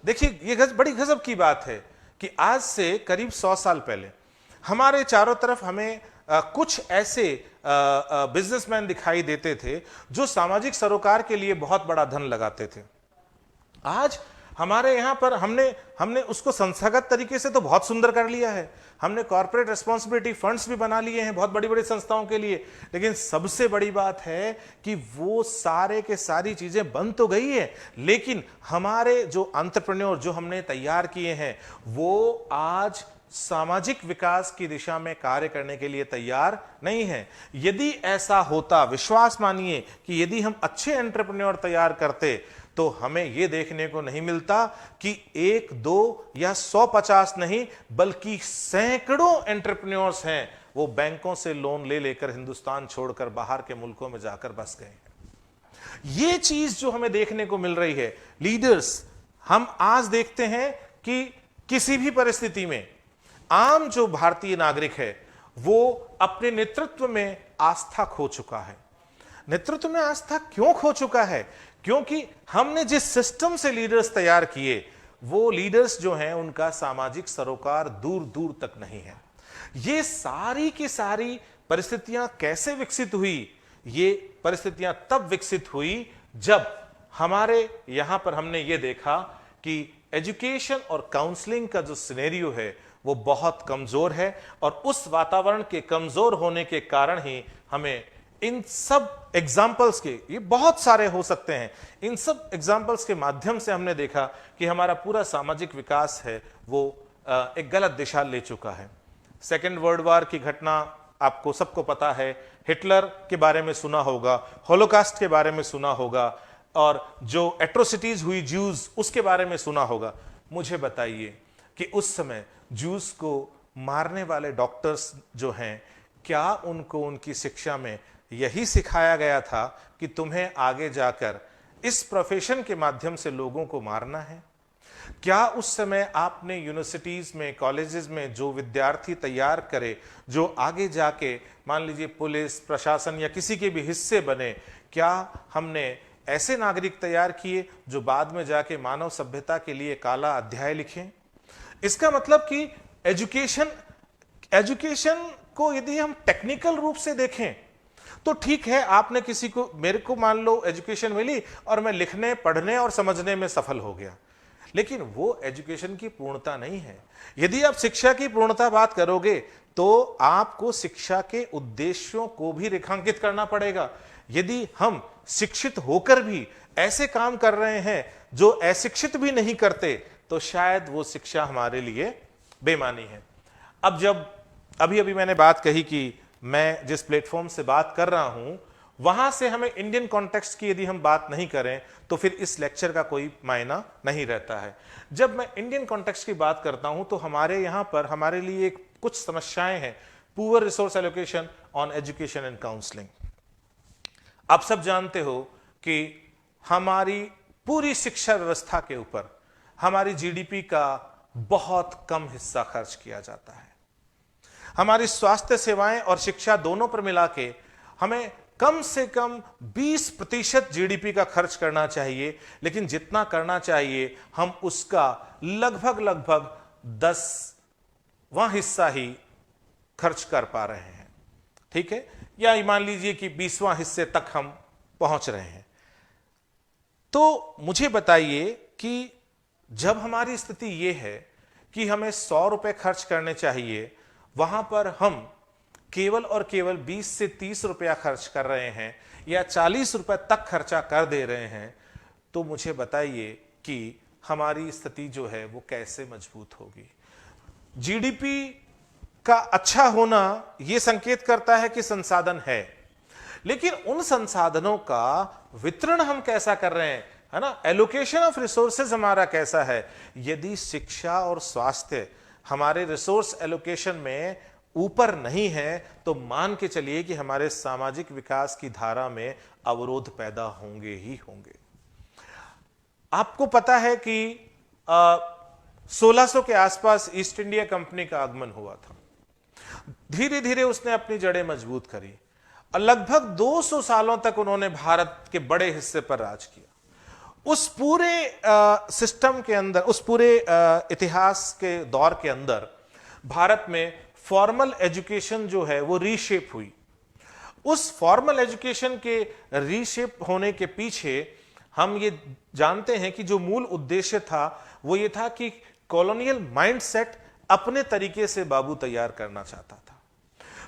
देखिए ये बड़ी गजब की बात है कि आज से करीब 100 साल पहले हमारे चारों तरफ हमें कुछ ऐसे बिजनेसमैन दिखाई देते थे जो सामाजिक सरोकार के लिए बहुत बड़ा धन लगाते थे। आज हमारे यहां पर हमने उसको संस्थागत तरीके से तो बहुत सुंदर कर लिया है, हमने कॉर्पोरेट रिस्पॉन्सिबिलिटी फंड्स भी बना लिए हैं बहुत बड़ी बड़ी संस्थाओं के लिए, लेकिन सबसे बड़ी बात है कि वो सारे के सारी चीजें बन तो गई है, लेकिन हमारे जो एंटरप्रेन्योर जो हमने तैयार किए हैं वो आज सामाजिक विकास की दिशा में कार्य करने के लिए तैयार नहीं है। यदि ऐसा होता, विश्वास मानिए कि यदि हम अच्छे एंटरप्रेन्योर तैयार करते तो हमें यह देखने को नहीं मिलता कि 1, 2 या 150 नहीं बल्कि सैकड़ों एंटरप्रेन्योर्स हैं वो बैंकों से लोन ले लेकर हिंदुस्तान छोड़कर बाहर के मुल्कों में जाकर बस गए हैं। ये चीज जो हमें देखने को मिल रही है, लीडर्स, हम आज देखते हैं कि किसी भी परिस्थिति में आम जो भारतीय नागरिक है वो अपने नेतृत्व में आस्था खो चुका है। नेतृत्व में आस्था क्यों खो चुका है? क्योंकि हमने जिस सिस्टम से लीडर्स तैयार किए वो लीडर्स जो हैं उनका सामाजिक सरोकार दूर दूर तक नहीं है। ये सारी की सारी परिस्थितियां कैसे विकसित हुई? ये परिस्थितियां तब विकसित हुई जब हमारे यहां पर हमने ये देखा कि एजुकेशन और काउंसलिंग का जो सिनेरियो है वो बहुत कमजोर है, और उस वातावरण के कमजोर होने के कारण ही हमें इन सब एग्जाम्पल्स के, ये बहुत सारे हो सकते हैं, इन सब एग्जाम्पल्स के माध्यम से हमने देखा कि हमारा पूरा सामाजिक विकास है वो एक गलत दिशा ले चुका है। सेकेंड वर्ल्ड वॉर की घटना आपको सबको पता है, हिटलर के बारे में सुना होगा, होलोकास्ट के बारे में सुना होगा, और जो एट्रोसिटीज हुई ज्यूज उसके बारे में सुना होगा। मुझे बताइए कि उस समय ज्यूज को मारने वाले डॉक्टर्स जो हैं, क्या उनको उनकी शिक्षा में यही सिखाया गया था कि तुम्हें आगे जाकर इस प्रोफेशन के माध्यम से लोगों को मारना है? क्या उस समय आपने यूनिवर्सिटीज में, कॉलेजेस में जो विद्यार्थी तैयार करे जो आगे जाके मान लीजिए पुलिस प्रशासन या किसी के भी हिस्से बने, क्या हमने ऐसे नागरिक तैयार किए जो बाद में जाके मानव सभ्यता के लिए काला अध्याय लिखें? इसका मतलब कि एजुकेशन को यदि हम टेक्निकल रूप से देखें तो ठीक है, आपने किसी को, मेरे को मान लो एजुकेशन मिली और मैं लिखने पढ़ने और समझने में सफल हो गया, लेकिन वो एजुकेशन की पूर्णता नहीं है। यदि आप शिक्षा की पूर्णता बात करोगे तो आपको शिक्षा के उद्देश्यों को भी रेखांकित करना पड़ेगा। यदि हम शिक्षित होकर भी ऐसे काम कर रहे हैं जो अशिक्षित भी नहीं करते तो शायद वो शिक्षा हमारे लिए बेमानी है। अब जब अभी मैंने बात कही कि मैं जिस प्लेटफॉर्म से बात कर रहा हूं वहां से हमें इंडियन कॉन्टेक्स्ट की यदि हम बात नहीं करें तो फिर इस लेक्चर का कोई मायना नहीं रहता है। जब मैं इंडियन कॉन्टेक्स्ट की बात करता हूं तो हमारे यहां पर हमारे लिए कुछ समस्याएं हैं। Poor resource allocation on education and counselling. आप सब जानते हो कि हमारी पूरी शिक्षा व्यवस्था के ऊपर हमारी जीडीपी का बहुत कम हिस्सा खर्च किया जाता है। हमारी स्वास्थ्य सेवाएं और शिक्षा दोनों पर मिला के हमें कम से कम 20% जीडीपी का खर्च करना चाहिए, लेकिन जितना करना चाहिए हम उसका लगभग 10वां हिस्सा ही खर्च कर पा रहे हैं। ठीक है, या मान लीजिए कि 20वां हिस्से तक हम पहुंच रहे हैं। तो मुझे बताइए कि जब हमारी स्थिति यह है कि हमें 100 रुपए खर्च करने चाहिए, वहां पर हम केवल और केवल 20 से 30 रुपया खर्च कर रहे हैं या 40 रुपए तक खर्चा कर दे रहे हैं, तो मुझे बताइए कि हमारी स्थिति जो है वो कैसे मजबूत होगी। जीडीपी का अच्छा होना यह संकेत करता है कि संसाधन है, लेकिन उन संसाधनों का वितरण हम कैसा कर रहे हैं, है ना, एलोकेशन ऑफ रिसोर्सेज हमारा कैसा है। यदि शिक्षा और स्वास्थ्य हमारे रिसोर्स एलोकेशन में ऊपर नहीं है तो मान के चलिए कि हमारे सामाजिक विकास की धारा में अवरोध पैदा होंगे ही होंगे। आपको पता है कि 1600 के आसपास ईस्ट इंडिया कंपनी का आगमन हुआ था। धीरे धीरे उसने अपनी जड़ें मजबूत करी और लगभग 200 सालों तक उन्होंने भारत के बड़े हिस्से पर राज किया। उस पूरे सिस्टम के अंदर, उस पूरे इतिहास के दौर के अंदर भारत में फॉर्मल एजुकेशन जो है वो रीशेप हुई। उस फॉर्मल एजुकेशन के रीशेप होने के पीछे हम ये जानते हैं कि जो मूल उद्देश्य था वो ये था कि कॉलोनियल माइंडसेट अपने तरीके से बाबू तैयार करना चाहता था।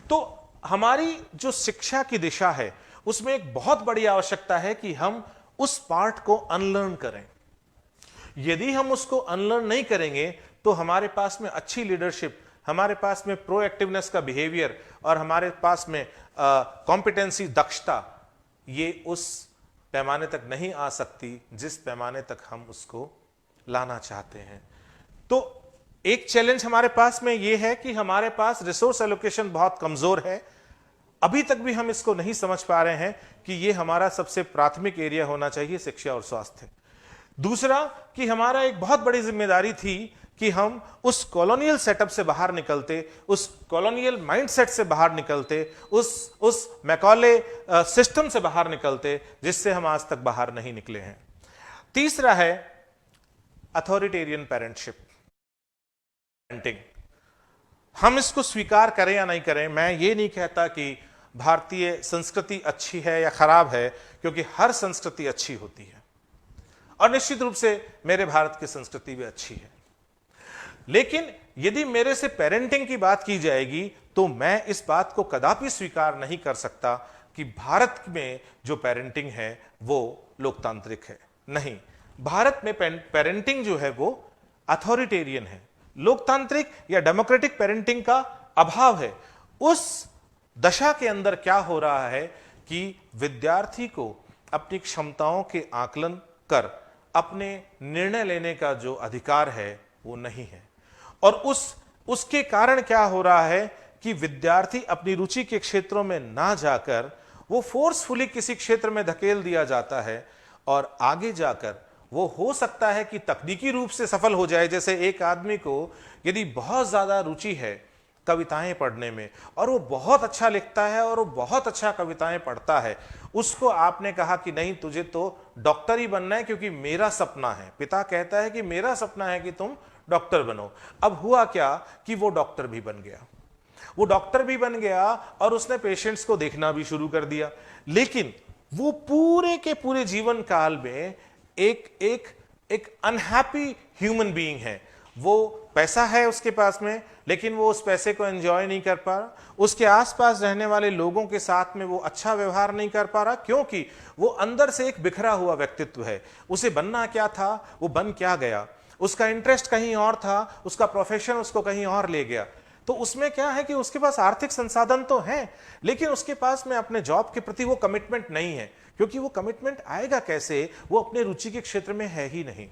तो हमारी जो शिक्षा की दिशा है उसमें एक बहुत बड़ी आवश्यकता है कि हम उस पार्ट को अनलर्न करें। यदि हम उसको अनलर्न नहीं करेंगे तो हमारे पास में अच्छी लीडरशिप, हमारे पास में प्रोएक्टिवनेस का बिहेवियर और हमारे पास में कॉम्पिटेंसी, दक्षता, ये उस पैमाने तक नहीं आ सकती जिस पैमाने तक हम उसको लाना चाहते हैं। तो एक चैलेंज हमारे पास में ये है कि हमारे पास रिसोर्स एलोकेशन बहुत कमजोर है। अभी तक भी हम इसको नहीं समझ पा रहे हैं कि ये हमारा सबसे प्राथमिक एरिया होना चाहिए, शिक्षा और स्वास्थ्य। दूसरा कि हमारा एक बहुत बड़ी जिम्मेदारी थी कि हम उस कॉलोनियल सेटअप से बाहर निकलते, उस कॉलोनियल माइंडसेट से बाहर निकलते, उस मैकॉले सिस्टम से बाहर निकलते जिससे हम आज तक बाहर नहीं निकले हैं। तीसरा है अथॉरिटेरियन पेरेंटशिप, पेरेंटिंग। हम इसको स्वीकार करें या नहीं करें, मैं ये नहीं कहता कि भारतीय संस्कृति अच्छी है या खराब है, क्योंकि हर संस्कृति अच्छी होती है और निश्चित रूप से मेरे भारत की संस्कृति भी अच्छी है। लेकिन यदि मेरे से पेरेंटिंग की बात की जाएगी तो मैं इस बात को कदापि स्वीकार नहीं कर सकता कि भारत में जो पेरेंटिंग है वो लोकतांत्रिक है। नहीं, भारत में पेरेंटिंग जो है वो अथॉरिटेरियन है। लोकतांत्रिक या डेमोक्रेटिक पेरेंटिंग का अभाव है। उस दशा के अंदर क्या हो रहा है कि विद्यार्थी को अपनी क्षमताओं के आकलन कर अपने निर्णय लेने का जो अधिकार है वो नहीं है, और उसके कारण क्या हो रहा है कि विद्यार्थी अपनी रुचि के क्षेत्रों में ना जाकर वो फोर्सफुली किसी क्षेत्र में धकेल दिया जाता है और आगे जाकर वो हो सकता है कि तकनीकी रूप से सफल हो जाए। जैसे एक आदमी को यदि बहुत ज्यादा रुचि है कविताएं पढ़ने में और वो बहुत अच्छा लिखता है और वो बहुत अच्छा कविताएं पढ़ता है, उसको आपने कहा कि नहीं, तुझे तो डॉक्टर ही बनना है क्योंकि मेरा सपना है। पिता कहता है कि मेरा सपना है कि तुम डॉक्टर बनो। अब हुआ क्या कि वो डॉक्टर भी बन गया, वो डॉक्टर भी बन गया और उसने पेशेंट्स को देखना भी शुरू कर दिया। लेकिन वो पूरे के पूरे जीवन काल में एक अनहैप्पी ह्यूमन बीइंग है। वो पैसा है उसके पास में, लेकिन वो उस पैसे को एंजॉय नहीं कर पा रहा। उसके आसपास रहने वाले लोगों के साथ में वो अच्छा व्यवहार नहीं कर पा रहा, क्योंकि वो अंदर से एक बिखरा हुआ व्यक्तित्व है। उसे बनना क्या था, वो बन क्या गया। उसका इंटरेस्ट कहीं और था, उसका प्रोफेशन उसको कहीं और ले गया। तो उसमें क्या है कि उसके पास आर्थिक संसाधन तो हैं, लेकिन उसके पास में अपने जॉब के प्रति वो कमिटमेंट नहीं है, क्योंकि वो कमिटमेंट आएगा कैसे, वो अपने रुचि के क्षेत्र में है ही नहीं।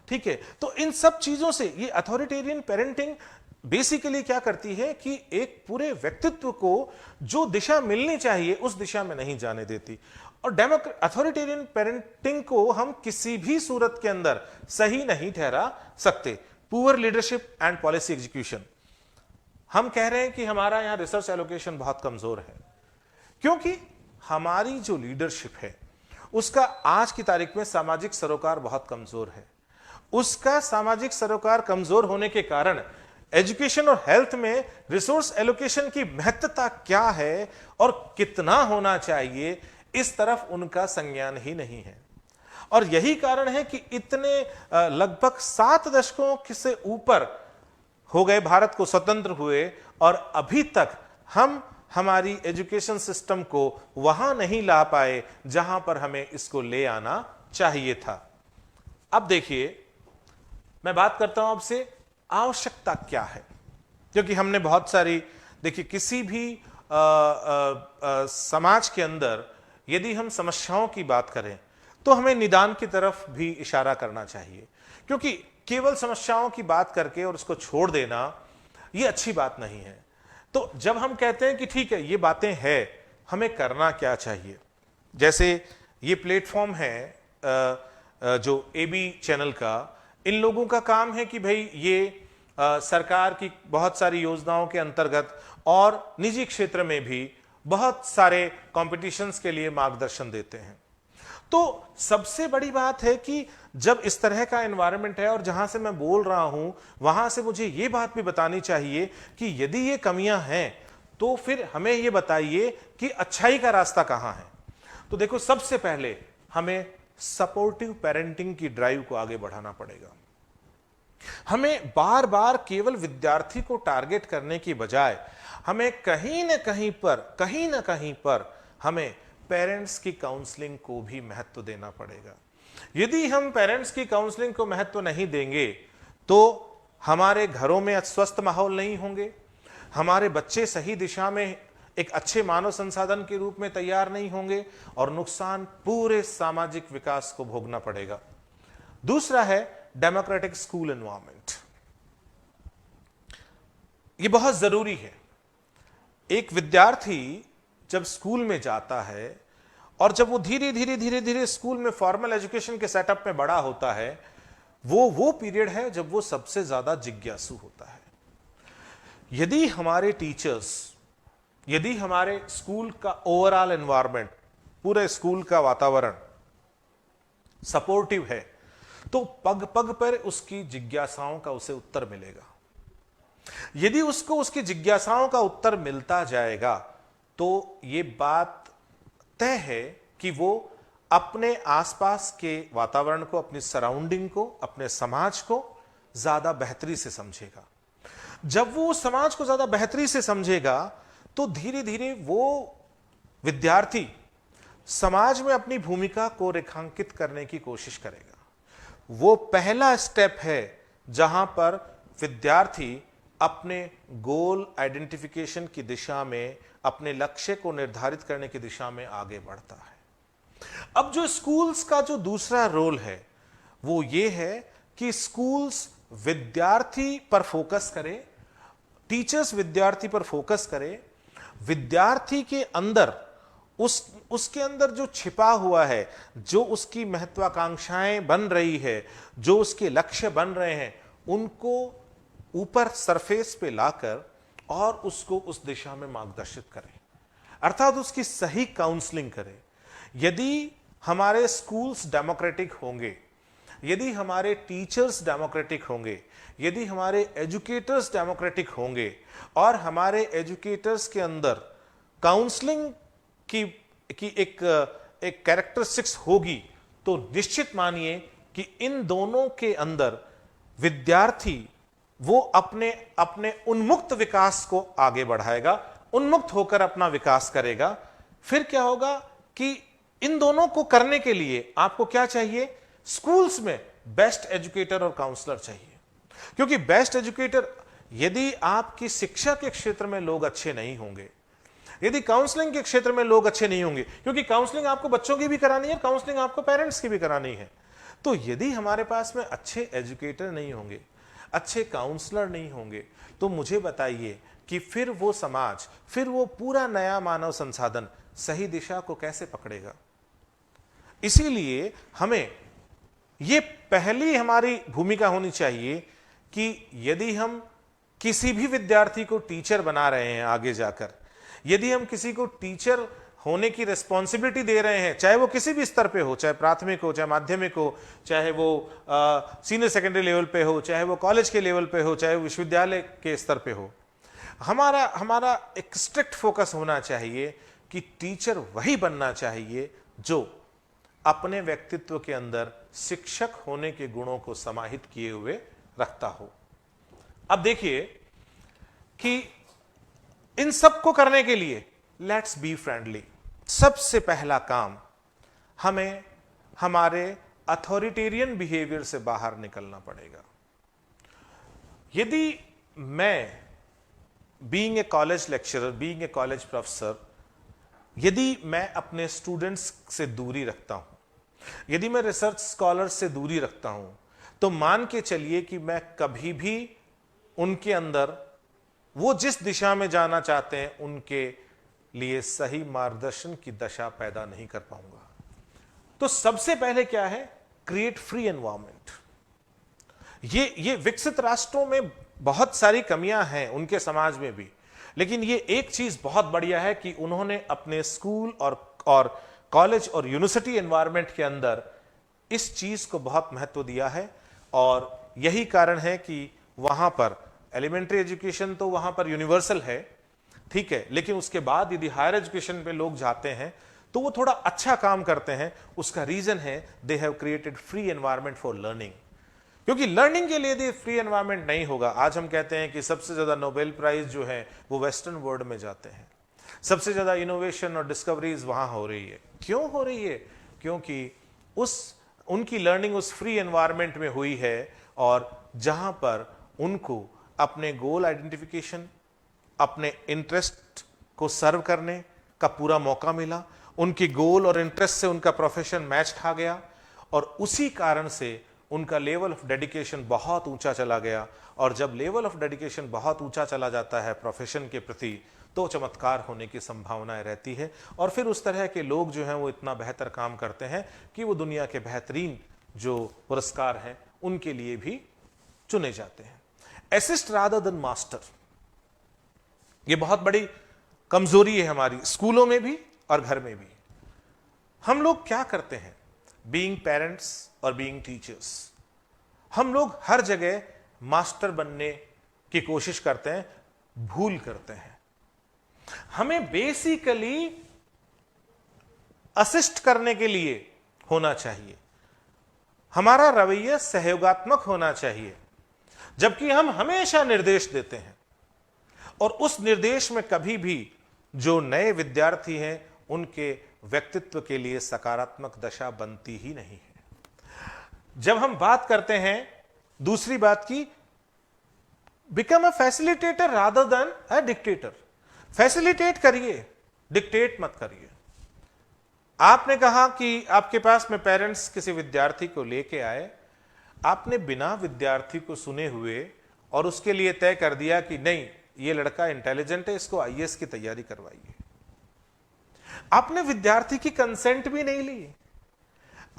ठीक है, तो इन सब चीजों से ये अथॉरिटेरियन पेरेंटिंग बेसिकली क्या करती है कि एक पूरे व्यक्तित्व को जो दिशा मिलनी चाहिए उस दिशा में नहीं जाने देती। और अथॉरिटेरियन पेरेंटिंग को हम किसी भी सूरत के अंदर सही नहीं ठहरा सकते। Poor leadership and policy execution, हम कह रहे हैं कि हमारा यहां रिसर्च एलोकेशन बहुत कमजोर है, क्योंकि हमारी जो लीडरशिप है उसका आज की तारीख में सामाजिक सरोकार बहुत कमजोर है। उसका सामाजिक सरोकार कमजोर होने के कारण एजुकेशन और हेल्थ में रिसोर्स एलोकेशन की महत्वता क्या है और कितना होना चाहिए, इस तरफ उनका संज्ञान ही नहीं है। और यही कारण है कि इतने लगभग 7 दशकों से ऊपर हो गए भारत को स्वतंत्र हुए, और अभी तक हम हमारी एजुकेशन सिस्टम को वहां नहीं ला पाए जहां पर हमें इसको ले आना चाहिए था। अब देखिए, मैं बात करता हूं आपसे आवश्यकता क्या है, क्योंकि हमने बहुत सारी, देखिए किसी भी समाज के अंदर यदि हम समस्याओं की बात करें तो हमें निदान की तरफ भी इशारा करना चाहिए, क्योंकि केवल समस्याओं की बात करके और उसको छोड़ देना ये अच्छी बात नहीं है। तो जब हम कहते हैं कि ठीक है ये बातें हैं, हमें करना क्या चाहिए, जैसे ये प्लेटफॉर्म है जो एबी चैनल का, इन लोगों का काम है कि भाई ये सरकार की बहुत सारी योजनाओं के अंतर्गत और निजी क्षेत्र में भी बहुत सारे कॉम्पिटिशन्स के लिए मार्गदर्शन देते हैं। तो सबसे बड़ी बात है कि जब इस तरह का एनवायरनमेंट है और जहां से मैं बोल रहा हूं वहां से मुझे यह बात भी बतानी चाहिए कि यदि ये कमियां हैं तो फिर हमें यह बताइए कि अच्छाई का रास्ता कहां है। तो देखो, सबसे पहले हमें सपोर्टिव पेरेंटिंग की ड्राइव को आगे बढ़ाना पड़ेगा। हमें बार बार केवल विद्यार्थी को टारगेट करने की बजाय हमें कहीं ना कहीं पर हमें पेरेंट्स की काउंसलिंग को भी महत्व देना पड़ेगा। यदि हम पेरेंट्स की काउंसलिंग को महत्व नहीं देंगे तो हमारे घरों में स्वस्थ माहौल नहीं होंगे, हमारे बच्चे सही दिशा में एक अच्छे मानव संसाधन के रूप में तैयार नहीं होंगे और नुकसान पूरे सामाजिक विकास को भोगना पड़ेगा। दूसरा है डेमोक्रेटिक स्कूल एनवायरनमेंट। यह बहुत जरूरी है। एक विद्यार्थी जब स्कूल में जाता है और जब वो धीरे धीरे स्कूल में फॉर्मल एजुकेशन के सेटअप में बड़ा होता है, वो पीरियड है जब वो सबसे ज्यादा जिज्ञासु होता है। यदि हमारे टीचर्स, यदि हमारे स्कूल का ओवरऑल एनवायरनमेंट, पूरे स्कूल का वातावरण सपोर्टिव है तो पग पग पर उसकी जिज्ञासाओं का उसे उत्तर मिलेगा। यदि उसको उसकी जिज्ञासाओं का उत्तर मिलता जाएगा तो यह बात तय है कि वो अपने आसपास के वातावरण को, अपनी सराउंडिंग को, अपने समाज को ज्यादा बेहतरी से समझेगा। जब वो समाज को ज्यादा बेहतरी से समझेगा तो धीरे धीरे वो विद्यार्थी समाज में अपनी भूमिका को रेखांकित करने की कोशिश करेगा। वो पहला स्टेप है जहां पर विद्यार्थी अपने गोल आइडेंटिफिकेशन की दिशा में, अपने लक्ष्य को निर्धारित करने की दिशा में आगे बढ़ता है। अब जो स्कूल्स का जो दूसरा रोल है वो ये है कि स्कूल्स विद्यार्थी पर फोकस करें, टीचर्स विद्यार्थी पर फोकस करें, विद्यार्थी के अंदर उसके अंदर जो छिपा हुआ है, जो उसकी महत्वाकांक्षाएं बन रही है, जो उसके लक्ष्य बन रहे हैं, उनको ऊपर सरफेस पे लाकर और उसको उस दिशा में मार्गदर्शित करें, अर्थात उसकी सही काउंसलिंग करें। यदि हमारे स्कूल्स डेमोक्रेटिक होंगे, यदि हमारे टीचर्स डेमोक्रेटिक होंगे, यदि हमारे एजुकेटर्स डेमोक्रेटिक होंगे और हमारे एजुकेटर्स के अंदर काउंसलिंग की एक कैरेक्टरिस्टिक्स होगी, तो निश्चित मानिए कि इन दोनों के अंदर विद्यार्थी वो अपने अपने उन्मुक्त विकास को आगे बढ़ाएगा, उन्मुक्त होकर अपना विकास करेगा। फिर क्या होगा कि इन दोनों को करने के लिए आपको क्या चाहिए? स्कूल्स में बेस्ट एजुकेटर और काउंसलर चाहिए, क्योंकि बेस्ट एजुकेटर, यदि आपकी शिक्षा के क्षेत्र में लोग अच्छे नहीं होंगे, यदि काउंसलिंग के क्षेत्र में लोग अच्छे नहीं होंगे, क्योंकि काउंसलिंग आपको बच्चों की भी करानी है, काउंसलिंग आपको पेरेंट्स की भी करानी है, तो यदि हमारे पास में अच्छे एजुकेटर नहीं होंगे, अच्छे काउंसलर नहीं होंगे, तो मुझे बताइए कि फिर वो समाज, फिर वो पूरा नया मानव संसाधन सही दिशा को कैसे पकड़ेगा? इसीलिए हमें ये पहली हमारी भूमिका होनी चाहिए कि यदि हम किसी भी विद्यार्थी को टीचर बना रहे हैं आगे जाकर, यदि हम किसी को टीचर होने की रिस्पॉन्सिबिलिटी दे रहे हैं, चाहे वो किसी भी स्तर पे हो, चाहे प्राथमिक हो, चाहे माध्यमिक हो, चाहे वो सीनियर सेकेंडरी लेवल पे हो, चाहे वो कॉलेज के लेवल पे हो, चाहे वो विश्वविद्यालय के स्तर पे हो, हमारा एक स्ट्रिक्ट फोकस होना चाहिए कि टीचर वही बनना चाहिए जो अपने व्यक्तित्व के अंदर शिक्षक होने के गुणों को समाहित किए हुए रखता हो। अब देखिए कि इन सब को करने के लिए लेट्स बी फ्रेंडली। सबसे पहला काम, हमें हमारे अथॉरिटेरियन बिहेवियर से बाहर निकलना पड़ेगा। यदि मैं being a college lecturer, being a college professor, यदि मैं अपने स्टूडेंट्स से दूरी रखता हूं, यदि मैं रिसर्च स्कॉलर से दूरी रखता हूं, तो मान के चलिए कि मैं कभी भी उनके अंदर वो जिस दिशा में जाना चाहते हैं उनके लिए सही मार्गदर्शन की दशा पैदा नहीं कर पाऊंगा। तो सबसे पहले क्या है? Create free environment. ये विकसित राष्ट्रों में बहुत सारी कमियां हैं उनके समाज में भी, लेकिन ये एक चीज बहुत बढ़िया है कि उन्होंने अपने स्कूल और कॉलेज और यूनिवर्सिटी एनवायरनमेंट के अंदर इस चीज को बहुत महत्व दिया है। और यही कारण है कि वहां पर एलिमेंट्री एजुकेशन तो वहां पर यूनिवर्सल है, ठीक है, लेकिन उसके बाद यदि हायर एजुकेशन पे लोग जाते हैं तो वो थोड़ा अच्छा काम करते हैं। उसका रीजन है they have created free environment for learning. क्योंकि लर्निंग के लिए यदि फ्री एनवायरनमेंट नहीं होगा, आज हम कहते हैं कि सबसे ज्यादा नोबेल प्राइज जो है वो वेस्टर्न वर्ल्ड में जाते हैं, सबसे ज्यादा इनोवेशन और डिस्कवरीज वहां हो रही है। क्यों हो रही है? क्योंकि उनकी लर्निंग उस फ्री एनवायरनमेंट में हुई है, और जहां पर उनको अपने गोल आइडेंटिफिकेशन, अपने इंटरेस्ट को सर्व करने का पूरा मौका मिला, उनकी गोल और इंटरेस्ट से उनका प्रोफेशन मैच खा गया, और उसी कारण से उनका लेवल ऑफ डेडिकेशन बहुत ऊंचा चला गया। और जब लेवल ऑफ डेडिकेशन बहुत ऊंचा चला जाता है प्रोफेशन के प्रति, तो चमत्कार होने की संभावनाएं रहती है, और फिर उस तरह के लोग जो हैं वो इतना बेहतर काम करते हैं कि वो दुनिया के बेहतरीन जो पुरस्कार हैं उनके लिए भी चुने जाते हैं। असिस्ट रादर देन मास्टर, ये बहुत बड़ी कमजोरी है हमारी, स्कूलों में भी और घर में भी। हम लोग क्या करते हैं, बीइंग पेरेंट्स और बीइंग टीचर्स, हम लोग हर जगह मास्टर बनने की कोशिश करते हैं, भूल करते हैं। हमें बेसिकली असिस्ट करने के लिए होना चाहिए, हमारा रवैया सहयोगात्मक होना चाहिए, जबकि हम हमेशा निर्देश देते हैं। और उस निर्देश में कभी भी जो नए विद्यार्थी हैं उनके व्यक्तित्व के लिए सकारात्मक दशा बनती ही नहीं है। जब हम बात करते हैं दूसरी बात की, become a facilitator rather than a dictator. Facilitate करिए, डिक्टेट मत करिए। आपने कहा कि आपके पास में पेरेंट्स किसी विद्यार्थी को लेके आए, आपने बिना विद्यार्थी को सुने हुए और उसके लिए तय कर दिया कि नहीं ये लड़का इंटेलिजेंट है, इसको आईएएस की तैयारी करवाइए। आपने विद्यार्थी की कंसेंट भी नहीं ली।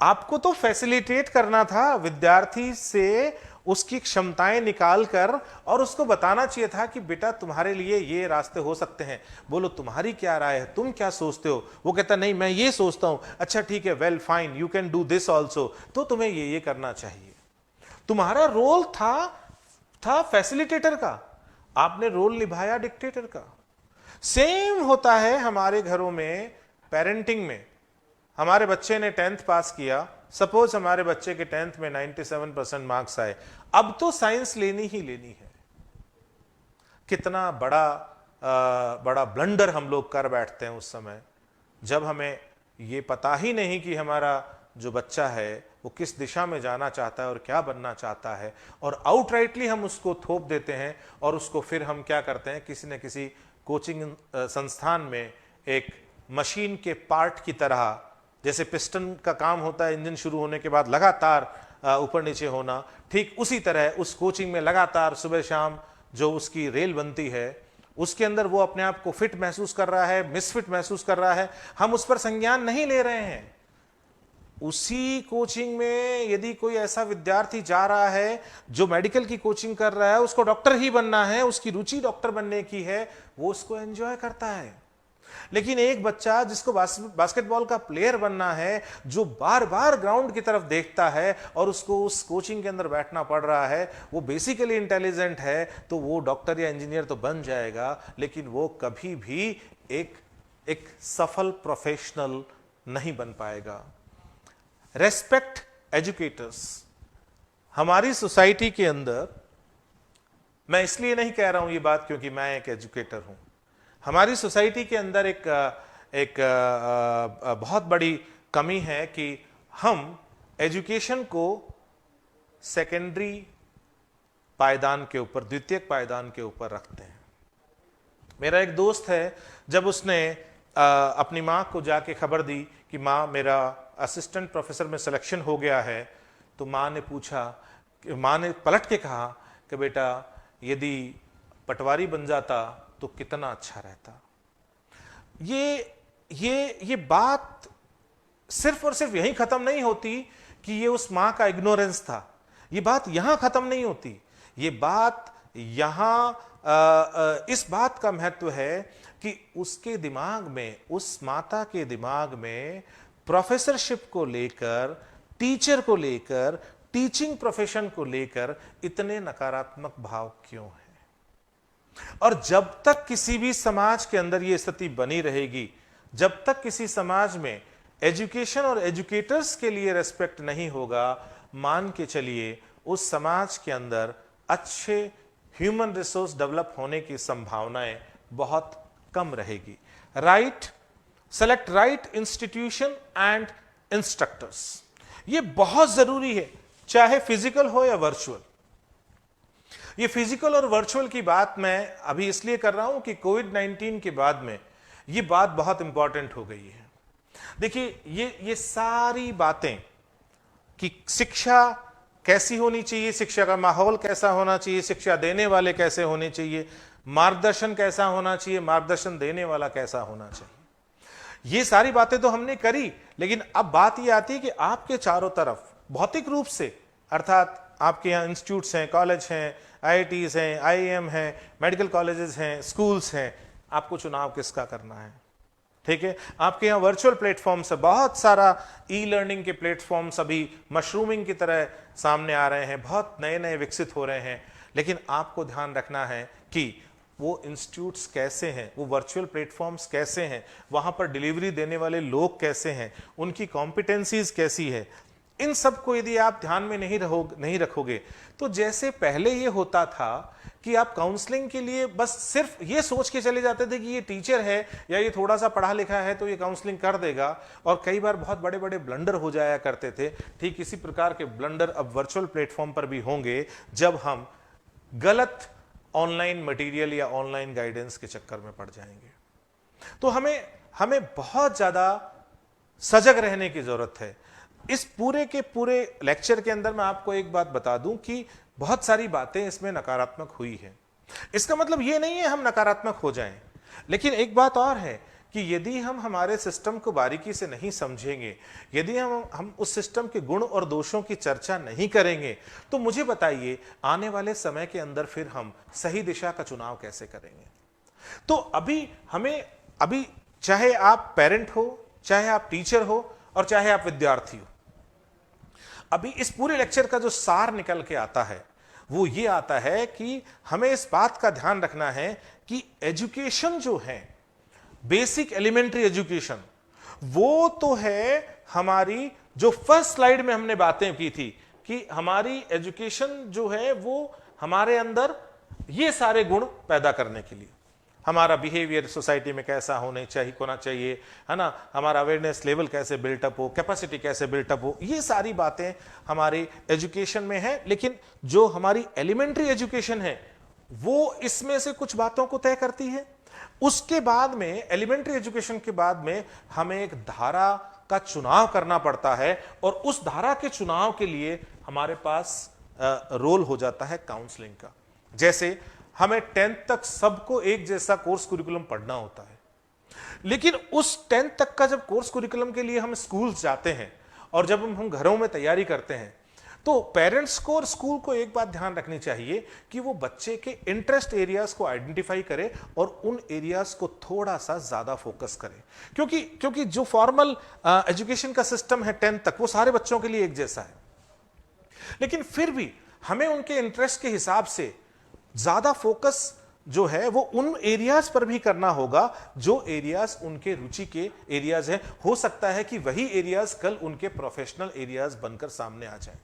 आपको तो फैसिलिटेट करना था, विद्यार्थी से उसकी क्षमताएं निकालकर, और उसको बताना चाहिए था कि बेटा तुम्हारे लिए ये रास्ते हो सकते हैं, बोलो तुम्हारी क्या राय है, तुम क्या सोचते हो। वो कहता नहीं मैं ये सोचता हूं, अच्छा ठीक है, well fine, you can do this also, तो तुम्हें ये करना चाहिए। तुम्हारा रोल था फैसिलिटेटर का, आपने रोल निभाया डिक्टेटर का। सेम होता है हमारे घरों में पेरेंटिंग में। हमारे बच्चे ने 10th पास किया, सपोज हमारे बच्चे के 10th में 97% मार्क्स आए, अब तो साइंस लेनी ही लेनी है। कितना बड़ा ब्लंडर हम लोग कर बैठते हैं उस समय, जब हमें ये पता ही नहीं कि हमारा जो बच्चा है वो किस दिशा में जाना चाहता है और क्या बनना चाहता है, और आउटराइटली हम उसको थोप देते हैं, और उसको फिर हम क्या करते हैं, किसी न किसी कोचिंग संस्थान में एक मशीन के पार्ट की तरह, जैसे पिस्टन का काम होता है इंजन शुरू होने के बाद लगातार ऊपर नीचे होना, ठीक उसी तरह उस कोचिंग में लगातार सुबह शाम जो उसकी रेल बनती है, उसके अंदर वो अपने आप को फिट महसूस कर रहा है, मिसफिट महसूस कर रहा है, हम उस पर संज्ञान नहीं ले रहे हैं। उसी कोचिंग में यदि कोई ऐसा विद्यार्थी जा रहा है जो मेडिकल की कोचिंग कर रहा है, उसको डॉक्टर ही बनना है, उसकी रुचि डॉक्टर बनने की है, वो उसको एंजॉय करता है। लेकिन एक बच्चा जिसको बास्केटबॉल का प्लेयर बनना है, जो बार बार ग्राउंड की तरफ देखता है और उसको उस कोचिंग के अंदर बैठना पड़ रहा है, वो बेसिकली इंटेलिजेंट है, तो वो डॉक्टर या इंजीनियर तो बन जाएगा, लेकिन वो कभी भी एक सफल प्रोफेशनल नहीं बन पाएगा। Respect educators. हमारी सोसाइटी के अंदर, मैं इसलिए नहीं कह रहा हूं ये बात क्योंकि मैं एक एजुकेटर हूं, हमारी सोसाइटी के अंदर एक बहुत बड़ी कमी है कि हम एजुकेशन को सेकेंडरी पायदान के ऊपर, द्वितीयक पायदान के ऊपर रखते हैं। मेरा एक दोस्त है, जब उसने अपनी माँ को जाके खबर दी कि माँ मेरा असिस्टेंट प्रोफेसर में सिलेक्शन हो गया है, तो माँ ने पलट के कहा कि बेटा यदि पटवारी बन जाता तो कितना अच्छा रहता। ये बात सिर्फ और सिर्फ यहीं खत्म नहीं होती कि ये उस माँ का इग्नोरेंस था, ये बात यहां खत्म नहीं होती, ये बात यहां इस बात का महत्व है कि उसके दिमाग में, उस माता के दिमाग में प्रोफेसरशिप को लेकर, टीचर को लेकर, टीचिंग प्रोफेशन को लेकर इतने नकारात्मक भाव क्यों हैं? और जब तक किसी भी समाज के अंदर यह स्थिति बनी रहेगी, जब तक किसी समाज में एजुकेशन और एजुकेटर्स के लिए रेस्पेक्ट नहीं होगा, मान के चलिए उस समाज के अंदर अच्छे ह्यूमन रिसोर्स डेवलप होने की संभावनाएं बहुत कम रहेगी। Right, select right institution and instructors, ये बहुत जरूरी है, चाहे फिजिकल हो या वर्चुअल। ये फिजिकल और वर्चुअल की बात मैं अभी इसलिए कर रहा हूं कि कोविड-19 के बाद में ये बात बहुत इंपॉर्टेंट हो गई है। देखिए, ये सारी बातें कि शिक्षा कैसी होनी चाहिए, शिक्षा का माहौल कैसा होना चाहिए, शिक्षा देने वाले कैसे होने चाहिए, मार्गदर्शन कैसा होना चाहिए, मार्गदर्शन देने वाला कैसा होना चाहिए, ये सारी बातें तो हमने करी। लेकिन अब बात ये आती है कि आपके चारों तरफ भौतिक रूप से, अर्थात आपके यहाँ इंस्टीट्यूट्स हैं, कॉलेज हैं, आईआईटीज हैं, आईआईएम हैं, मेडिकल कॉलेजेस हैं, स्कूल्स हैं, आपको चुनाव किसका करना है? ठीक है, आपके यहाँ वर्चुअल प्लेटफॉर्म्स है, बहुत सारा ई लर्निंग के प्लेटफॉर्म्स अभी मशरूमिंग की तरह सामने आ रहे हैं, बहुत नए नए विकसित हो रहे हैं। लेकिन आपको ध्यान रखना है कि वो इंस्टीट्यूट्स कैसे हैं, वो वर्चुअल प्लेटफॉर्म्स कैसे हैं, वहां पर डिलीवरी देने वाले लोग कैसे हैं, उनकी कॉम्पिटेंसीज कैसी है। इन सब को यदि आप ध्यान में नहीं रखोगे तो जैसे पहले ये होता था कि आप काउंसलिंग के लिए बस सिर्फ ये सोच के चले जाते थे कि ये टीचर है या ये थोड़ा सा पढ़ा लिखा है तो ये काउंसलिंग कर देगा, और कई बार बहुत बड़े बड़े ब्लंडर हो जाया करते थे। ठीक इसी प्रकार के ब्लंडर अब वर्चुअल प्लेटफॉर्म पर भी होंगे जब हम गलत ऑनलाइन मटेरियल या ऑनलाइन गाइडेंस के चक्कर में पड़ जाएंगे। तो हमें बहुत ज्यादा सजग रहने की जरूरत है। इस पूरे के पूरे लेक्चर के अंदर मैं आपको एक बात बता दूं कि बहुत सारी बातें इसमें नकारात्मक हुई है। इसका मतलब ये नहीं है हम नकारात्मक हो जाएं, लेकिन एक बात और है कि यदि हम हमारे सिस्टम को बारीकी से नहीं समझेंगे, यदि हम उस सिस्टम के गुण और दोषों की चर्चा नहीं करेंगे, तो मुझे बताइए आने वाले समय के अंदर फिर हम सही दिशा का चुनाव कैसे करेंगे? तो अभी चाहे आप पेरेंट हो, चाहे आप टीचर हो और चाहे आप विद्यार्थी हो, अभी इस पूरे लेक्चर का जो सार निकल के आता है वो ये आता है कि हमें इस बात का ध्यान रखना है कि एजुकेशन जो है, बेसिक एलिमेंट्री एजुकेशन, वो तो है हमारी, जो फर्स्ट स्लाइड में हमने बातें की थी कि हमारी एजुकेशन जो है वो हमारे अंदर ये सारे गुण पैदा करने के लिए, हमारा बिहेवियर सोसाइटी में कैसा होना चाहिए, है ना, हमारा अवेयरनेस लेवल कैसे बिल्टअप हो, कैपेसिटी कैसे बिल्टअप हो, ये सारी बातें हमारी एजुकेशन में है। लेकिन जो हमारी एलिमेंट्री एजुकेशन है वो इसमें से कुछ बातों को तय करती है। उसके बाद में, एलिमेंट्री एजुकेशन के बाद में, हमें एक धारा का चुनाव करना पड़ता है, और उस धारा के चुनाव के लिए हमारे पास रोल हो जाता है काउंसलिंग का। जैसे हमें 10th तक सबको एक जैसा कोर्स कुरिकुलम पढ़ना होता है, लेकिन उस 10th तक का जब कोर्स कुरिकुलम के लिए हम स्कूल्स जाते हैं और जब हम घरों में तैयारी करते हैं, तो पेरेंट्स को और स्कूल को एक बात ध्यान रखनी चाहिए कि वो बच्चे के इंटरेस्ट एरियाज को आइडेंटिफाई करे और उन एरियाज को थोड़ा सा ज्यादा फोकस करे। क्योंकि जो फॉर्मल एजुकेशन का सिस्टम है 10th तक, वो सारे बच्चों के लिए एक जैसा है, लेकिन फिर भी हमें उनके इंटरेस्ट के हिसाब से ज्यादा फोकस जो है वो उन एरियाज पर भी करना होगा जो एरियाज उनके रुचि के एरियाज हैं। हो सकता है कि वही एरियाज कल उनके प्रोफेशनल एरियाज बनकर सामने आ जाएं।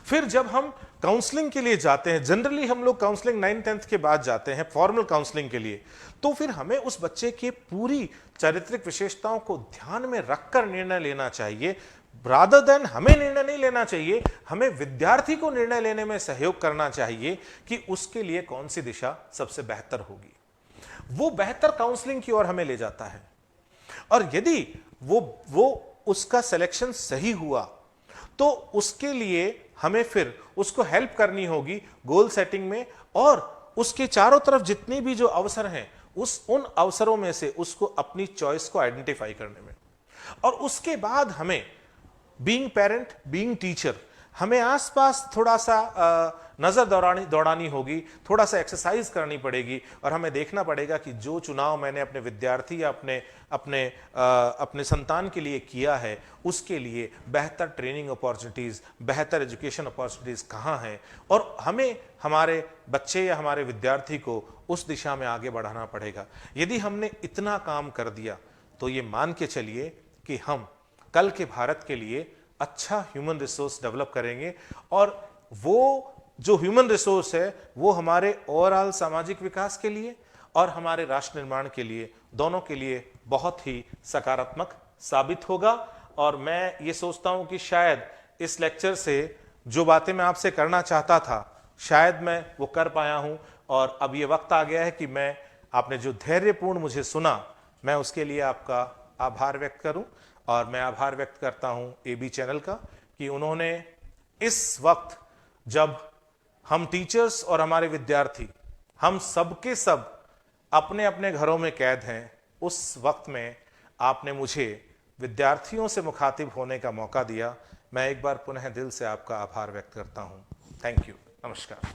फिर जब हम काउंसलिंग के लिए जाते हैं, जनरली हम लोग काउंसलिंग 9th-10th के बाद जाते हैं फॉर्मल काउंसलिंग के लिए, तो फिर हमें उस बच्चे के पूरी चारित्रिक विशेषताओं को ध्यान में रखकर निर्णय लेना चाहिए। रादर देन हमें निर्णय नहीं लेना चाहिए, हमें विद्यार्थी को निर्णय लेने में सहयोग करना चाहिए कि उसके लिए कौन सी दिशा सबसे बेहतर होगी। वो बेहतर काउंसलिंग की ओर हमें ले जाता है, और यदि वो उसका सिलेक्शन सही हुआ तो उसके लिए हमें फिर उसको हेल्प करनी होगी गोल सेटिंग में, और उसके चारों तरफ जितने भी जो अवसर हैं उन अवसरों में से उसको अपनी चॉइस को आइडेंटिफाई करने में। और उसके बाद हमें बीइंग पेरेंट, बीइंग टीचर, हमें आसपास थोड़ा सा नज़र दौड़ानी होगी, थोड़ा सा एक्सरसाइज करनी पड़ेगी और हमें देखना पड़ेगा कि जो चुनाव मैंने अपने विद्यार्थी या अपने संतान के लिए किया है, उसके लिए बेहतर ट्रेनिंग अपॉर्चुनिटीज़, बेहतर एजुकेशन अपॉर्चुनिटीज़ कहाँ हैं, और हमें हमारे बच्चे या हमारे विद्यार्थी को उस दिशा में आगे बढ़ाना पड़ेगा। यदि हमने इतना काम कर दिया तो ये मान के चलिए कि हम कल के भारत के लिए अच्छा ह्यूमन रिसोर्स डेवलप करेंगे, और वो जो ह्यूमन रिसोर्स है वो हमारे ओवरऑल सामाजिक विकास के लिए और हमारे राष्ट्र निर्माण के लिए, दोनों के लिए बहुत ही सकारात्मक साबित होगा। और मैं ये सोचता हूं कि शायद इस लेक्चर से जो बातें मैं आपसे करना चाहता था, शायद मैं वो कर पाया हूं। और अब ये वक्त आ गया है कि मैं, आपने जो धैर्यपूर्ण मुझे सुना, मैं उसके लिए आपका आभार व्यक्त करूं। और मैं आभार व्यक्त करता हूं एबी चैनल का कि उन्होंने इस वक्त, जब हम टीचर्स और हमारे विद्यार्थी, हम सबके सब अपने अपने घरों में कैद हैं, उस वक्त में आपने मुझे विद्यार्थियों से मुखातिब होने का मौका दिया। मैं एक बार पुनः दिल से आपका आभार व्यक्त करता हूं। Thank you. नमस्कार।